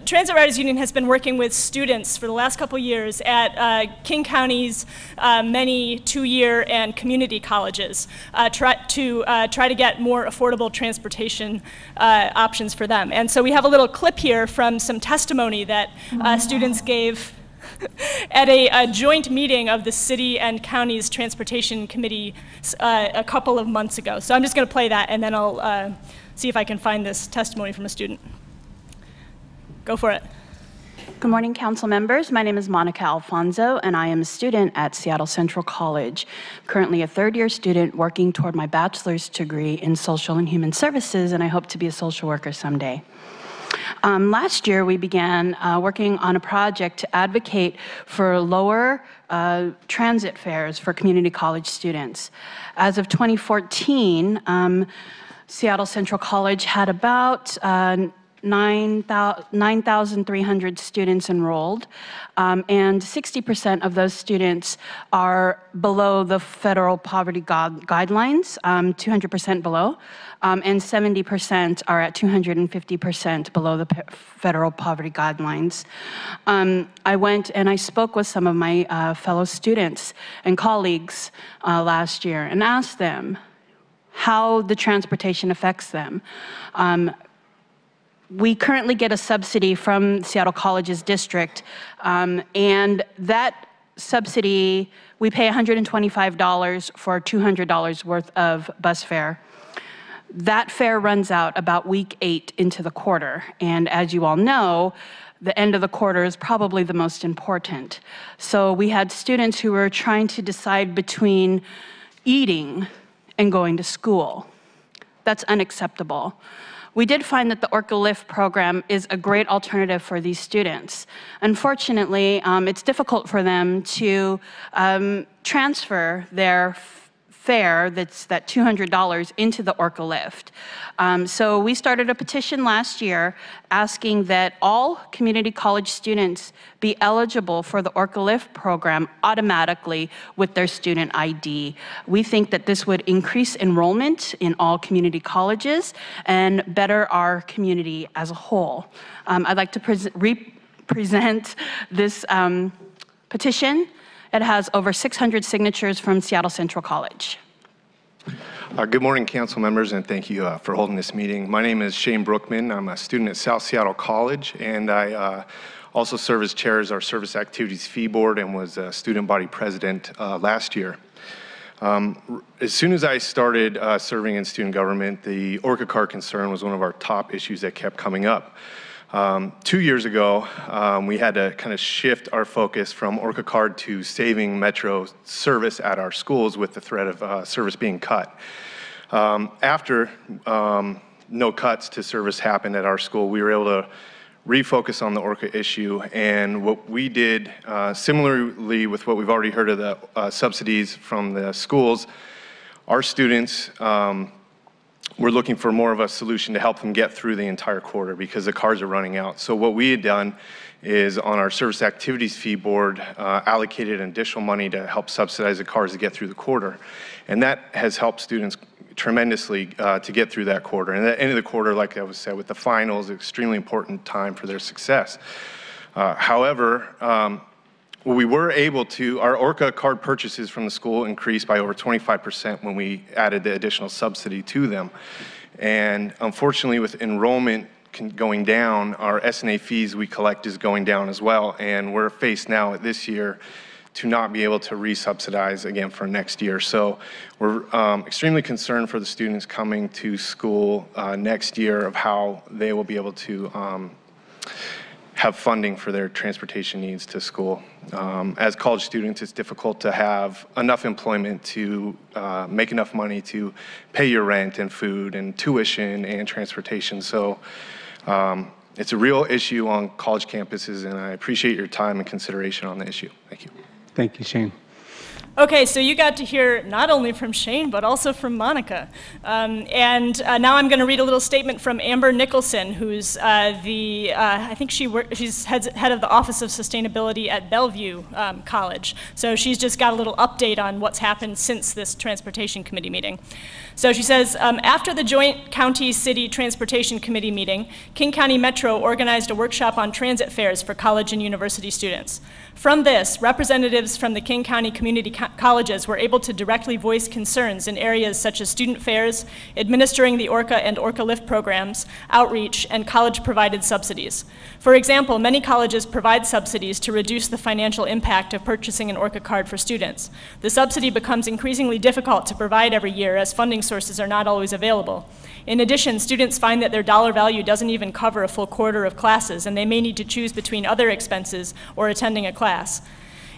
Transit Riders Union has been working with students for the last couple years at King County's many two-year and community colleges try to get more affordable transportation options for them. And so we have a little clip here from some testimony that students gave at a joint meeting of the city and county's transportation committee a couple of months ago. So I'm just going to play that, and then I'll see if I can find this testimony from a student. Go for it. Good morning, council members. My name is Monica Alfonso, and I am a student at Seattle Central College. Currently a third-year student working toward my bachelor's degree in social and human services, and I hope to be a social worker someday. Last year, we began working on a project to advocate for lower transit fares for community college students. As of 2014, Seattle Central College had about 9,300 students enrolled, and 60% of those students are below the federal poverty guidelines, 200% below, and 70% are at 250% below the federal poverty guidelines. I went and I spoke with some of my fellow students and colleagues last year and asked them how the transportation affects them. We currently get a subsidy from Seattle College's district, and that subsidy, we pay $125 for $200 worth of bus fare. That fare runs out about week 8 into the quarter, and as you all know, the end of the quarter is probably the most important. So we had students who were trying to decide between eating and going to school. That's unacceptable. We did find that the Orca Lift program is a great alternative for these students. Unfortunately, it's difficult for them to transfer their fare, that's that $200, into the Orca Lift. So we started a petition last year asking that all community college students be eligible for the Orca Lift program automatically with their student ID. We think that this would increase enrollment in all community colleges and better our community as a whole. I'd like to present this petition. It has over 600 signatures from Seattle Central College. Good morning, council members, and thank you for holding this meeting. My name is Shane Brookman. I'm a student at South Seattle College, and I also serve as chair of our Service Activities Fee Board and was a student body president last year. As soon as I started serving in student government, the Orca card concern was one of our top issues that kept coming up. 2 years ago, we had to kind of shift our focus from Orca card to saving Metro service at our schools with the threat of service being cut. After no cuts to service happened at our school, we were able to refocus on the Orca issue, and what we did, similarly with what we've already heard of the subsidies from the schools, our students we're looking for more of a solution to help them get through the entire quarter because the cars are running out. So what we had done is on our Service Activities Fee Board, allocated additional money to help subsidize the cars to get through the quarter. And that has helped students tremendously to get through that quarter. And at the end of the quarter, like I was said, with the finals, extremely important time for their success. However, we were able to, our Orca card purchases from the school increased by over 25% when we added the additional subsidy to them. And unfortunately, with enrollment going down, our SNA fees we collect is going down as well. And we're faced now this year to not be able to resubsidize again for next year. So we're extremely concerned for the students coming to school next year of how they will be able to have funding for their transportation needs to school. As college students, it's difficult to have enough employment to make enough money to pay your rent and food and tuition and transportation. So it's a real issue on college campuses, and I appreciate your time and consideration on the issue. Thank you. Thank you, Shane. Okay, so you got to hear not only from Shane, but also from Monica. Now I'm going to read a little statement from Amber Nicholson, who's I think she's head of the Office of Sustainability at Bellevue College. So she's just got a little update on what's happened since this Transportation Committee meeting. So she says, after the Joint County-City Transportation Committee meeting, King County Metro organized a workshop on transit fares for college and university students. From this, representatives from the King County community colleges were able to directly voice concerns in areas such as student fares, administering the ORCA and ORCA Lift programs, outreach, and college-provided subsidies. For example, many colleges provide subsidies to reduce the financial impact of purchasing an ORCA card for students. The subsidy becomes increasingly difficult to provide every year as funding sources are not always available. In addition, students find that their dollar value doesn't even cover a full quarter of classes, and they may need to choose between other expenses or attending a class.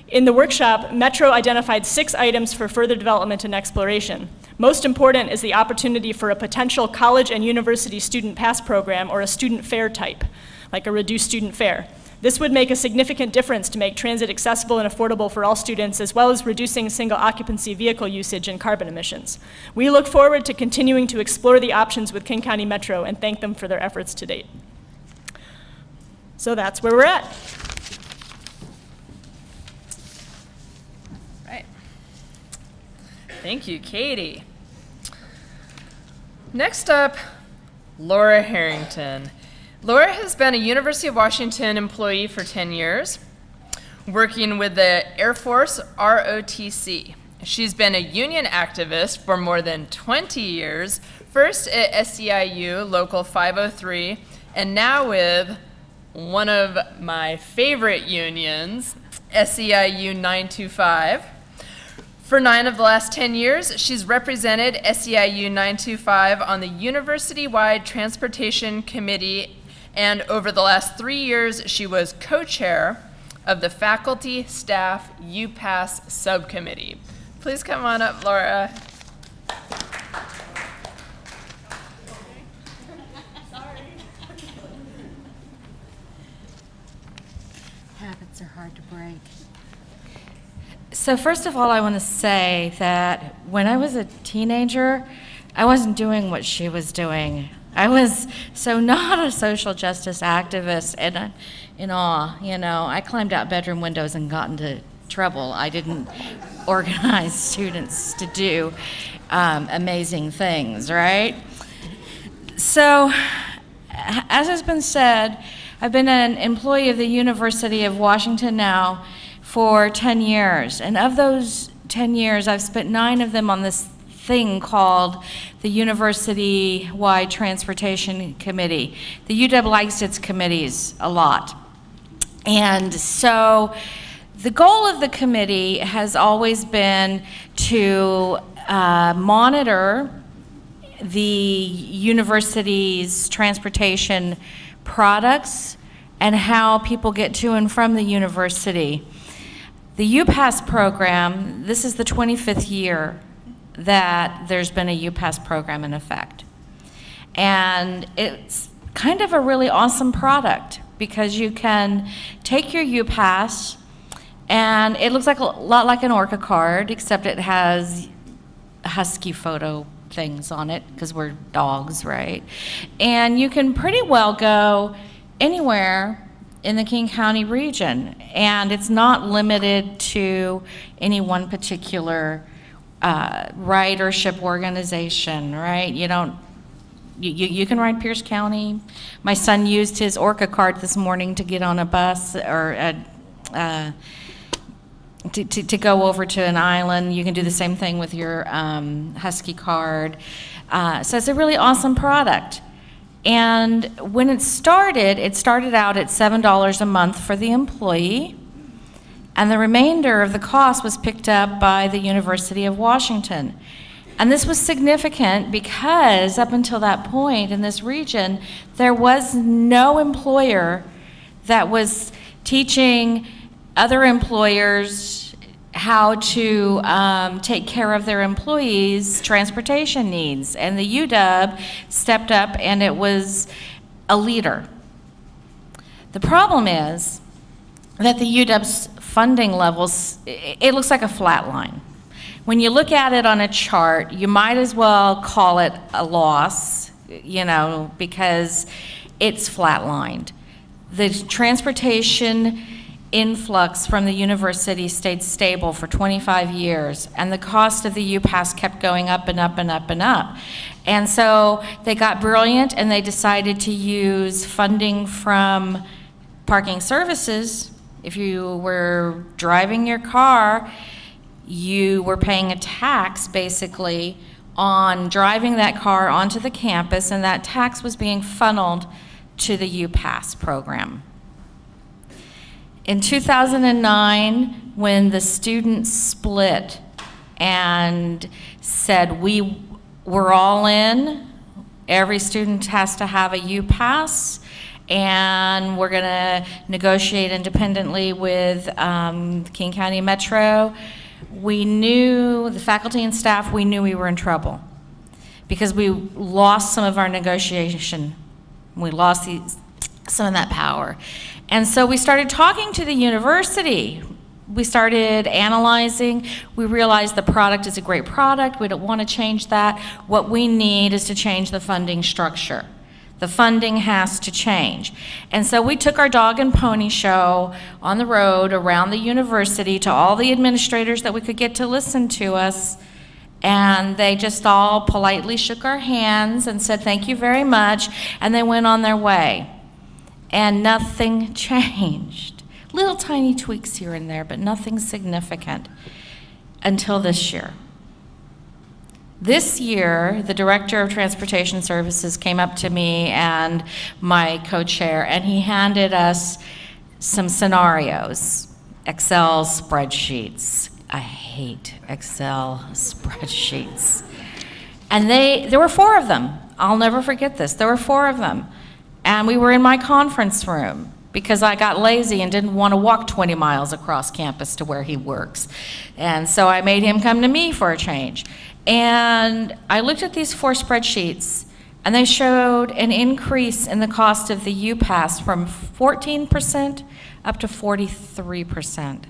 In the workshop, Metro identified 6 items for further development and exploration. Most important is the opportunity for a potential college and university student pass program or a student fare type, like a reduced student fare. This would make a significant difference to make transit accessible and affordable for all students, as well as reducing single occupancy vehicle usage and carbon emissions. We look forward to continuing to explore the options with King County Metro and thank them for their efforts to date. So that's where we're at. Right. Thank you, Katie. Next up, Laura Harrington. Laura has been a University of Washington employee for 10 years, working with the Air Force ROTC. She's been a union activist for more than 20 years, first at SEIU Local 503, and now with one of my favorite unions, SEIU 925. For 9 of the last 10 years, she's represented SEIU 925 on the University-wide Transportation Committee, and over the last 3 years, she was co-chair of the Faculty Staff UPass Subcommittee. Please come on up, Laura. Habits are hard to break. So first of all, I want to say that when I was a teenager, I wasn't doing what she was doing. I was so not a social justice activist, and in awe, you know, I climbed out bedroom windows and got into trouble. I didn't organize students to do amazing things, right? So, as has been said, I've been an employee of the University of Washington now for 10 years, and of those 10 years, I've spent 9 of them on this thing called the University-wide Transportation Committee. The UW likes its committees a lot. And so the goal of the committee has always been to monitor the university's transportation products and how people get to and from the university. The UPass program, this is the 25th year that there's been a UPass program in effect. And it's kind of a really awesome product because you can take your UPass and it looks like a lot like an ORCA card, except it has husky photo things on it because we're dogs, right? And you can pretty well go anywhere in the King County region, and it's not limited to any one particular ridership organization, right? You don't, you can ride Pierce County. My son used his ORCA card this morning to get on a bus or to go over to an island. You can do the same thing with your Husky card. So it's a really awesome product. And when it started out at $7 a month for the employee, and the remainder of the cost was picked up by the University of Washington. And this was significant because up until that point in this region, there was no employer that was teaching other employers how to take care of their employees' transportation needs. And the UW stepped up, and it was a leader. The problem is that the UW's funding levels, it looks like a flat line. When you look at it on a chart, you might as well call it a loss, you know, because it's flatlined. The transportation influx from the university stayed stable for 25 years, and the cost of the UPass kept going up and up and up and up. And so they got brilliant, and they decided to use funding from parking services. If you were driving your car, you were paying a tax, basically, on driving that car onto the campus, and that tax was being funneled to the UPass program. In 2009, when the students split and said, we're all in, every student has to have a UPass, and we're gonna negotiate independently with King County Metro, we knew, the faculty and staff, we knew we were in trouble because we lost some of our negotiation. We lost some of that power. And so we started talking to the university. We started analyzing. We realized the product is a great product. We don't want to change that. What we need is to change the funding structure. The funding has to change. And so we took our dog and pony show on the road around the university to all the administrators that we could get to listen to us, and they just all politely shook our hands and said thank you very much, and they went on their way. And nothing changed. Little tiny tweaks here and there, but nothing significant until this year. This year, the Director of Transportation Services came up to me and my co-chair, and he handed us some scenarios, Excel spreadsheets. I hate Excel spreadsheets. And there were 4 of them. I'll never forget this. There were 4 of them. And we were in my conference room because I got lazy and didn't want to walk 20 miles across campus to where he works. And so I made him come to me for a change. And I looked at these 4 spreadsheets, and they showed an increase in the cost of the UPass from 14% up to 43%.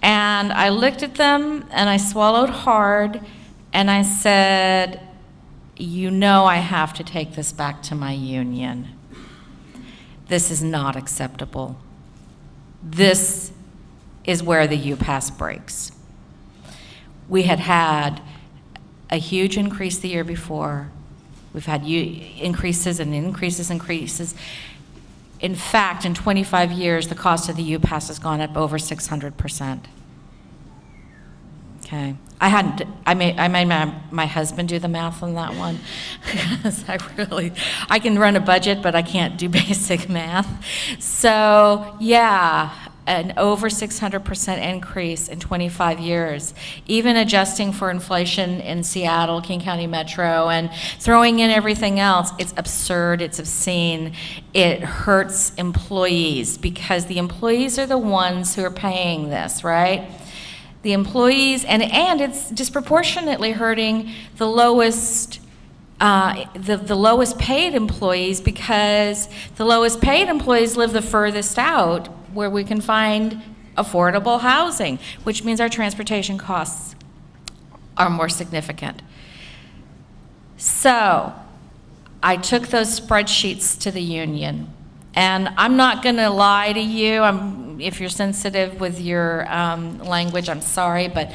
And I looked at them, and I swallowed hard, and I said, you know I have to take this back to my union. This is not acceptable. This is where the UPass breaks. We had a huge increase the year before. We've had increases and increases. In fact, in 25 years, the cost of the UPass has gone up over 600%. Okay. I made my husband do the math on that one because I can run a budget, but I can't do basic math. So yeah, an over 600% increase in 25 years, even adjusting for inflation in Seattle, King County Metro, and throwing in everything else. It's absurd, it's obscene. It hurts employees because the employees are the ones who are paying this, right? The employees, and it's disproportionately hurting the lowest the lowest paid employees, because the lowest paid employees live the furthest out where we can find affordable housing, which means our transportation costs are more significant. So I took those spreadsheets to the union, and I'm not going to lie to you. If you're sensitive with your language, I'm sorry, but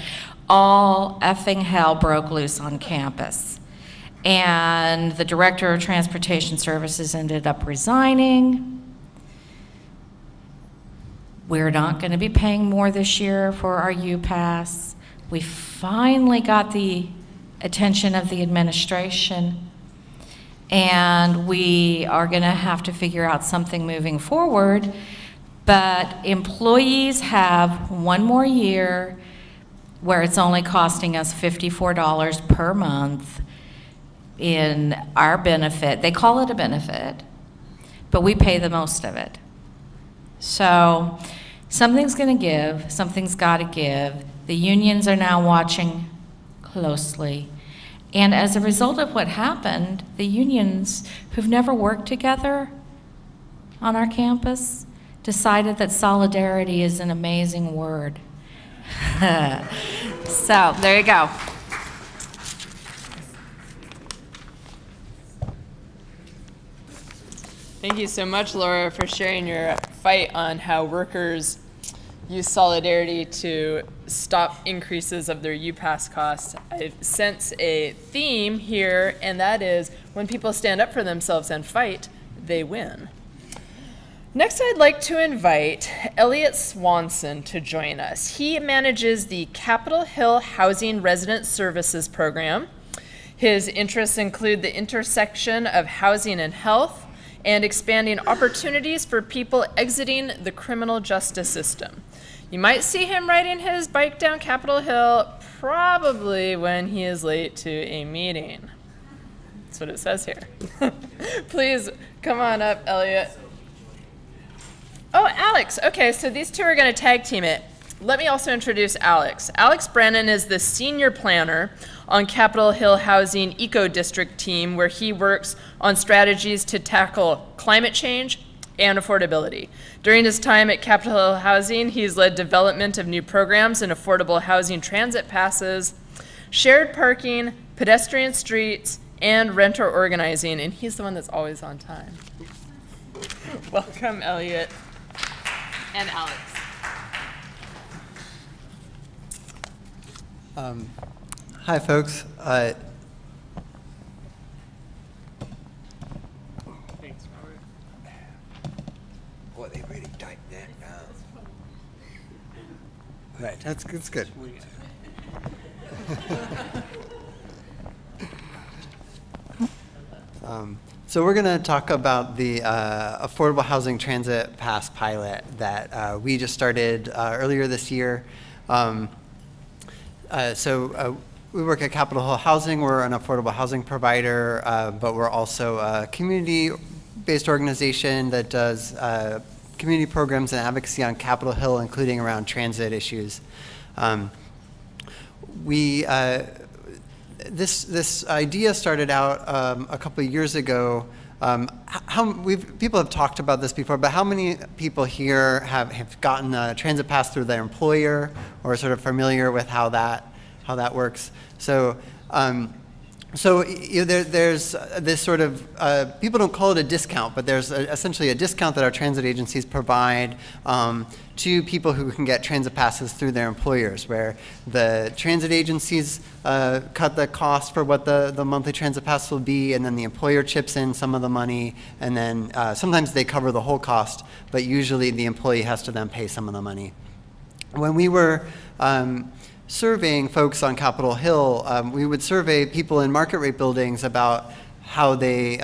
all effing hell broke loose on campus. And the Director of Transportation Services ended up resigning. We're not going to be paying more this year for our UPass. We finally got the attention of the administration, and we are going to have to figure out something moving forward. But employees have one more year where it's only costing us $54 per month in our benefit. They call it a benefit, but we pay the most of it. So something's going to give, something's got to give. The unions are now watching closely. And as a result of what happened, the unions who've never worked together on our campus decided that solidarity is an amazing word. So there you go. Thank you so much, Laura, for sharing your fight on how workers use solidarity to stop increases of their UPass costs. I sense a theme here, and that is when people stand up for themselves and fight, they win. Next, I'd like to invite Elliot Swanson to join us. He manages the Capitol Hill Housing Resident Services Program. His interests include the intersection of housing and health and expanding opportunities for people exiting the criminal justice system. You might see him riding his bike down Capitol Hill, probably when he is late to a meeting. That's what it says here. Please come on up, Elliot. Oh, Alex. Okay, so these two are going to tag team it. Let me also introduce Alex. Alex Brennan is the senior planner on Capitol Hill Housing Eco District team, where he works on strategies to tackle climate change and affordability. During his time at Capitol Hill Housing, he's led development of new programs in affordable housing transit passes, shared parking, pedestrian streets, and renter organizing, and he's the one that's always on time. Welcome, Elliot and Alex. Hi, folks. Thanks, Robert. Boy, they really tightened that down. Right, that's good. So we're going to talk about the Affordable Housing Transit Pass pilot that we just started earlier this year. We work at Capitol Hill Housing. We're an affordable housing provider, but we're also a community-based organization that does community programs and advocacy on Capitol Hill, including around transit issues. This idea started out a couple of years ago. People have talked about this before, but how many people here have gotten a transit pass through their employer or are sort of familiar with how that works? So, there's this sort of, people don't call it a discount, but there's essentially a discount that our transit agencies provide to people who can get transit passes through their employers, where the transit agencies cut the cost for what the monthly transit pass will be, and then the employer chips in some of the money, and then sometimes they cover the whole cost, but usually the employee has to then pay some of the money. When we were surveying folks on Capitol Hill, we would survey people in market rate buildings about how they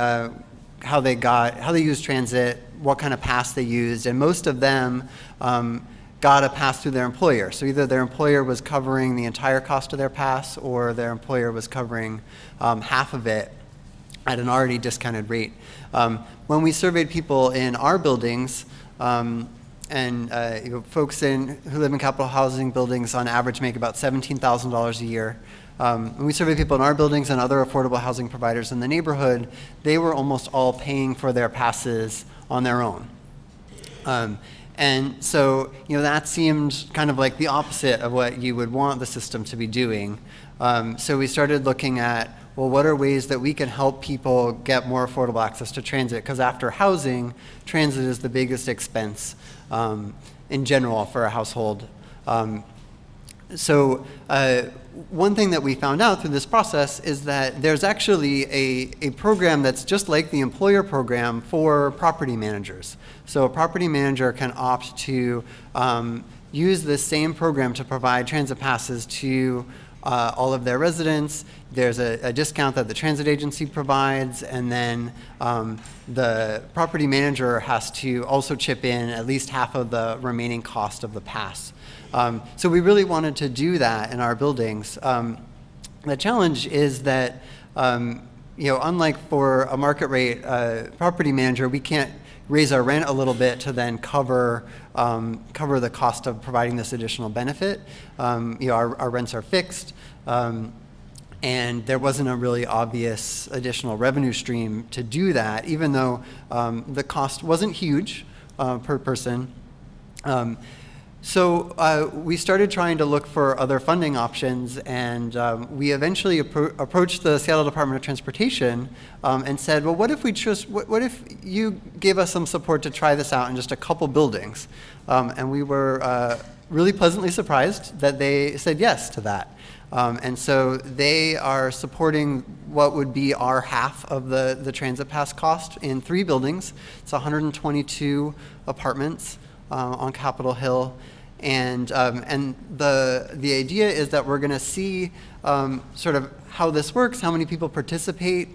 use transit, what kind of pass they used, and most of them got a pass through their employer. So either their employer was covering the entire cost of their pass, or their employer was covering half of it at an already discounted rate. When we surveyed people in our buildings, folks who live in Capitol Housing buildings on average make about $17,000 a year. When we surveyed people in our buildings and other affordable housing providers in the neighborhood, they were almost all paying for their passes on their own. And so, that seemed kind of like the opposite of what you would want the system to be doing. So we started looking at, well, what are ways that we can help people get more affordable access to transit? Because after housing, transit is the biggest expense in general for a household. One thing that we found out through this process is that there's actually a program that's just like the employer program for property managers. So a property manager can opt to use this same program to provide transit passes to all of their residents. There's a discount that the transit agency provides, and then the property manager has to also chip in at least half of the remaining cost of the pass. So we really wanted to do that in our buildings. The challenge is that, unlike for a market rate property manager, we can't raise our rent a little bit to then cover the cost of providing this additional benefit. Our rents are fixed, and there wasn't a really obvious additional revenue stream to do that, even though the cost wasn't huge per person. So we started trying to look for other funding options, and we eventually approached the Seattle Department of Transportation and said, well, what if you gave us some support to try this out in just a couple buildings? And we were really pleasantly surprised that they said yes to that. And so they are supporting what would be our half of the transit pass cost in 3 buildings. It's 122 apartments on Capitol Hill. And the idea is that we're going to see sort of how this works, how many people participate,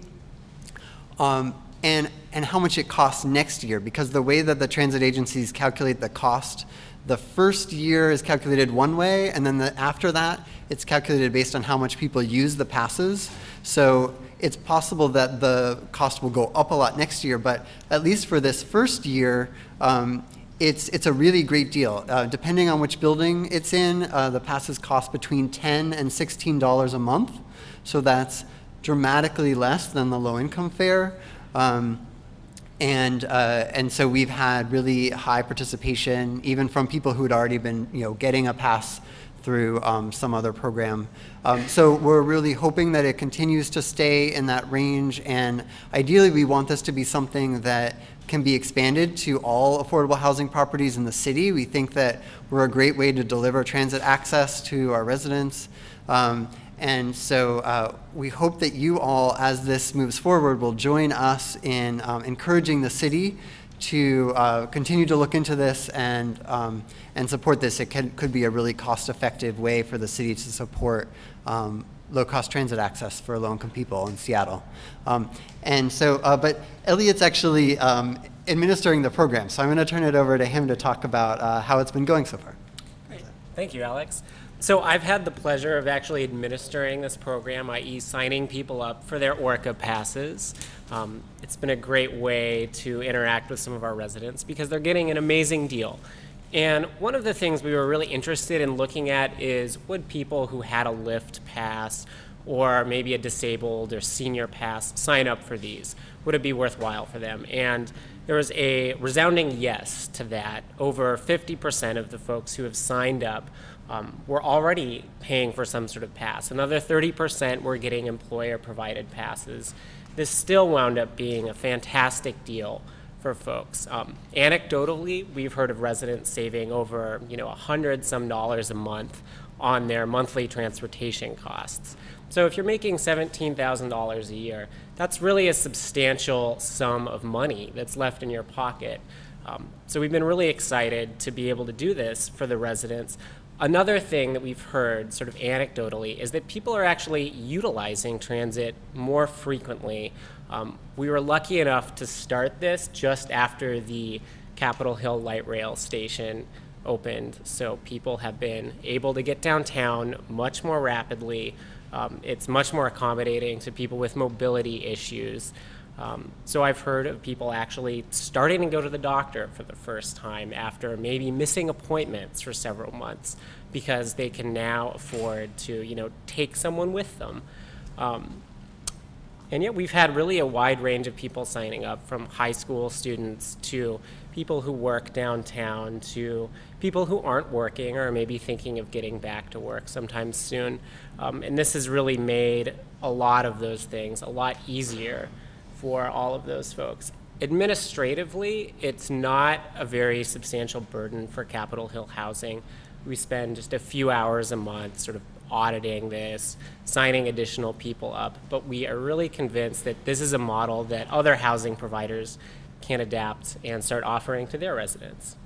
and how much it costs next year. Because the way that the transit agencies calculate the cost, the first year is calculated one way, and then after that, it's calculated based on how much people use the passes. So it's possible that the cost will go up a lot next year, but at least for this first year, it's a really great deal. Depending on which building it's in, the passes cost between $10 and $16 a month. So that's dramatically less than the low-income fare. And so we've had really high participation, even from people who had already been, getting a pass through some other program. So we're really hoping that it continues to stay in that range, and ideally we want this to be something that can be expanded to all affordable housing properties in the city. We think that we're a great way to deliver transit access to our residents. And so we hope that you all, as this moves forward, will join us in encouraging the city to continue to look into this and support this. It could be a really cost-effective way for the city to support low-cost transit access for low-income people in Seattle. And so, but Elliot's actually administering the program, so I'm going to turn it over to him to talk about how it's been going so far. Great. Thank you, Alex. So I've had the pleasure of actually administering this program, i.e. signing people up for their ORCA passes. It's been a great way to interact with some of our residents because they're getting an amazing deal. And one of the things we were really interested in looking at is, would people who had a Lyft pass or maybe a disabled or senior pass sign up for these? Would it be worthwhile for them? And there was a resounding yes to that. Over 50% of the folks who have signed up were already paying for some sort of pass. Another 30% were getting employer-provided passes. This still wound up being a fantastic deal for folks. Anecdotally, we've heard of residents saving over $100-some a month on their monthly transportation costs. So if you're making $17,000 a year, that's really a substantial sum of money that's left in your pocket. So we've been really excited to be able to do this for the residents. Another thing that we've heard sort of anecdotally is that people are actually utilizing transit more frequently. We were lucky enough to start this just after the Capitol Hill Light Rail station opened, so people have been able to get downtown much more rapidly. It's much more accommodating to people with mobility issues. So I've heard of people actually starting to go to the doctor for the first time after maybe missing appointments for several months because they can now afford to, take someone with them. And yet we've had really a wide range of people signing up, from high school students to people who work downtown to people who aren't working or maybe thinking of getting back to work sometime soon. And this has really made a lot of those things a lot easier for all of those folks. Administratively, it's not a very substantial burden for Capitol Hill Housing. We spend just a few hours a month sort of auditing this, signing additional people up, but we are really convinced that this is a model that other housing providers can adapt and start offering to their residents.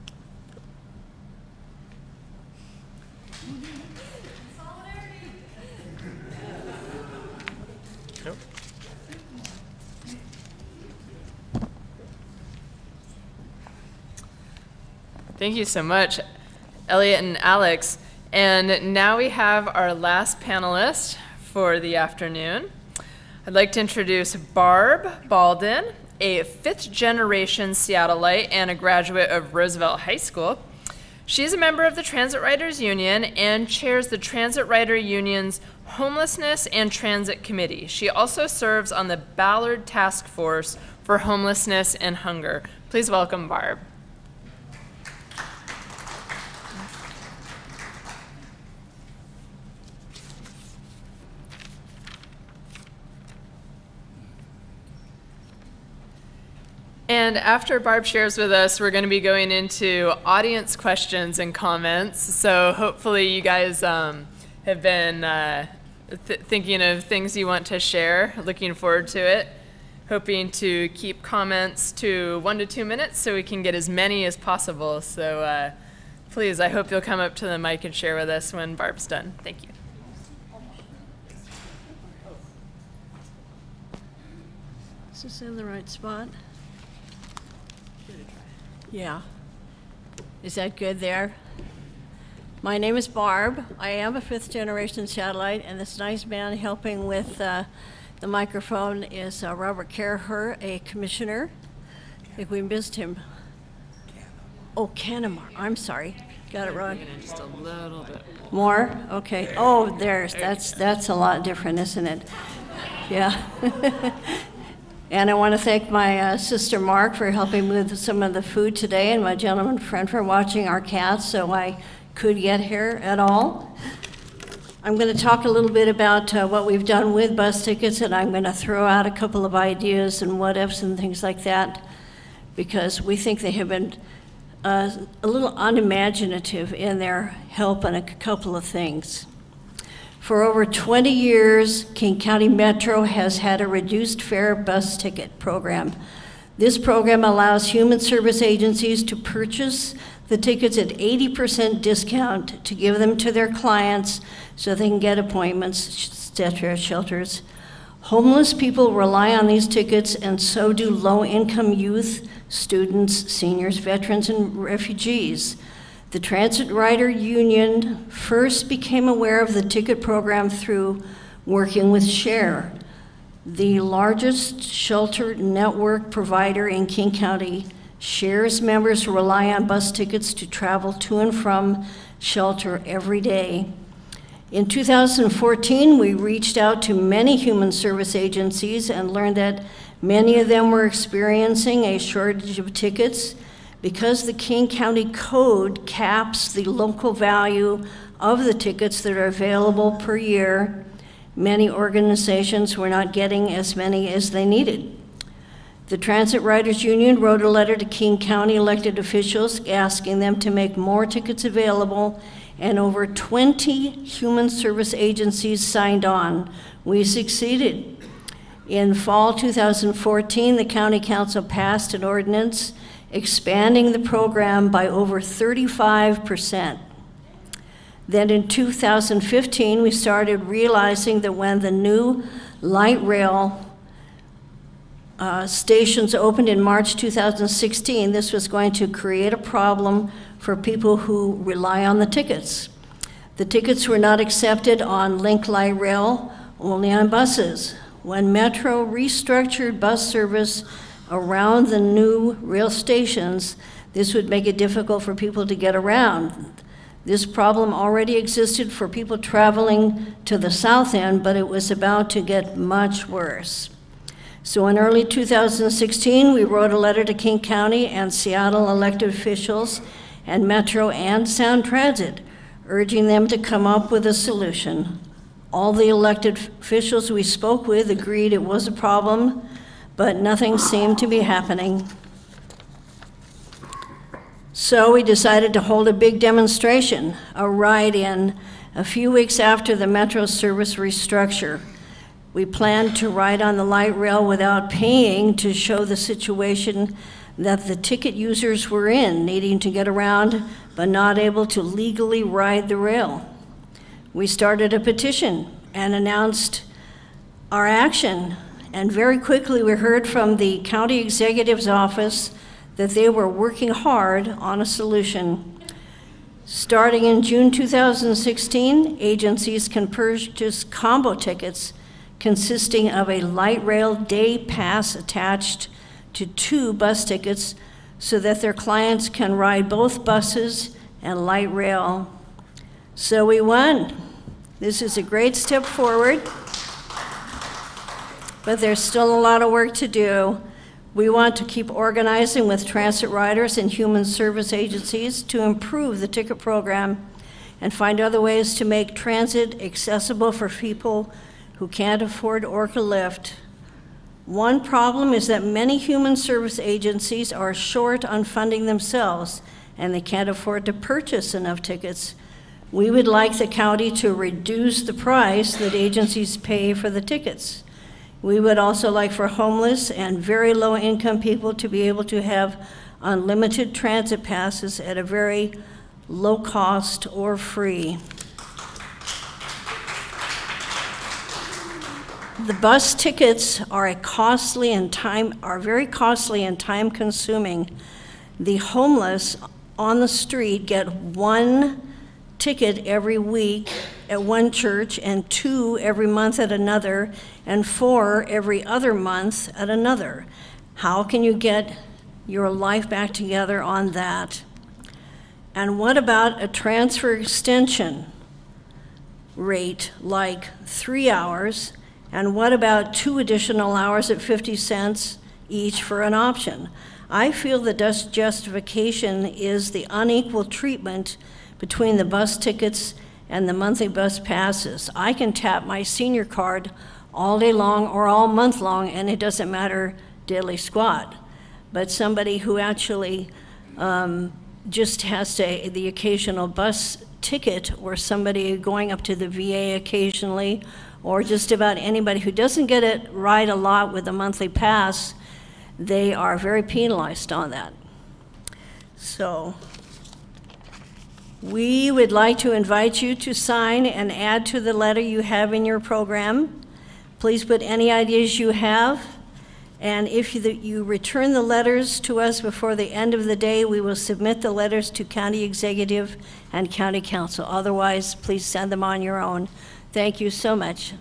Thank you so much, Elliot and Alex. And now we have our last panelist for the afternoon. I'd like to introduce Barb Baldwin, a fifth-generation Seattleite and a graduate of Roosevelt High School. She's a member of the Transit Riders Union and chairs the Transit Rider Union's Homelessness and Transit Committee. She also serves on the Ballard Task Force for Homelessness and Hunger. Please welcome Barb. And after Barb shares with us, we're going to be going into audience questions and comments. So hopefully you guys have been thinking of things you want to share, looking forward to it. Hoping to keep comments to 1 to 2 minutes so we can get as many as possible. So please, I hope you'll come up to the mic and share with us when Barb's done. Thank you. Is this in the right spot? Yeah. Is that good there? My name is Barb. I am a fifth-generation Seattleite, and this nice man helping with the microphone is Robert Caraher, a commissioner. I think we missed him. Oh, Canamar. I'm sorry. Got it wrong. Just a little bit more. Okay. Oh, that's a lot different, isn't it? Yeah. And I want to thank my sister Mark for helping with some of the food today, and my gentleman friend for watching our cats so I could get here at all. I'm going to talk a little bit about what we've done with bus tickets, and I'm going to throw out a couple of ideas and what ifs and things like that, because we think they have been a little unimaginative in their help on a couple of things. For over 20 years, King County Metro has had a reduced fare bus ticket program. This program allows human service agencies to purchase the tickets at 80% discount to give them to their clients so they can get appointments, etc., shelters. Homeless people rely on these tickets, and so do low-income youth, students, seniors, veterans, and refugees. The Transit Rider Union first became aware of the ticket program through working with SHARE, the largest shelter network provider in King County. SHARE's members rely on bus tickets to travel to and from shelter every day. In 2014, we reached out to many human service agencies and learned that many of them were experiencing a shortage of tickets. Because the King County Code caps the local value of the tickets that are available per year, many organizations were not getting as many as they needed. The Transit Riders Union wrote a letter to King County elected officials asking them to make more tickets available, and over 20 human service agencies signed on. We succeeded. In fall 2014, the County Council passed an ordinance expanding the program by over 35%. Then in 2015, we started realizing that when the new light rail stations opened in March 2016, this was going to create a problem for people who rely on the tickets. The tickets were not accepted on Link Light Rail, only on buses. When Metro restructured bus service around the new rail stations, this would make it difficult for people to get around. This problem already existed for people traveling to the south end, but it was about to get much worse. So in early 2016, we wrote a letter to King County and Seattle elected officials and Metro and Sound Transit, urging them to come up with a solution. All the elected officials we spoke with agreed it was a problem, but nothing seemed to be happening. So we decided to hold a big demonstration, a ride-in, a few weeks after the Metro service restructure. We planned to ride on the light rail without paying to show the situation that the ticket users were in, needing to get around but not able to legally ride the rail. We started a petition and announced our action. And very quickly, we heard from the county executive's office that they were working hard on a solution. Starting in June 2016, agencies can purchase combo tickets consisting of a light rail day pass attached to 2 bus tickets so that their clients can ride both buses and light rail. So we won. This is a great step forward, but there's still a lot of work to do. We want to keep organizing with transit riders and human service agencies to improve the ticket program and find other ways to make transit accessible for people who can't afford Orca Lyft. One problem is that many human service agencies are short on funding themselves, and they can't afford to purchase enough tickets. We would like the county to reduce the price that agencies pay for the tickets. We would also like for homeless and very low-income people to be able to have unlimited transit passes at a very low cost or free. The bus tickets are very costly and time-consuming. The homeless on the street get 1 ticket every week at one church, and 2 every month at another, and 4 every other month at another. How can you get your life back together on that? And what about a transfer extension rate like 3 hours? And what about 2 additional hours at 50 cents each for an option? I feel the justification is the unequal treatment between the bus tickets and the monthly bus passes. I can tap my senior card all day long or all month long, and it doesn't matter diddly squat. But somebody who actually just has the occasional bus ticket, or somebody going up to the VA occasionally, or just about anybody who doesn't get it right a lot with a monthly pass, they are very penalized on that. So we would like to invite you to sign and add to the letter you have in your program. Please put any ideas you have, and if you return the letters to us before the end of the day, we will submit the letters to County Executive and County Council. Otherwise, please send them on your own. Thank you so much.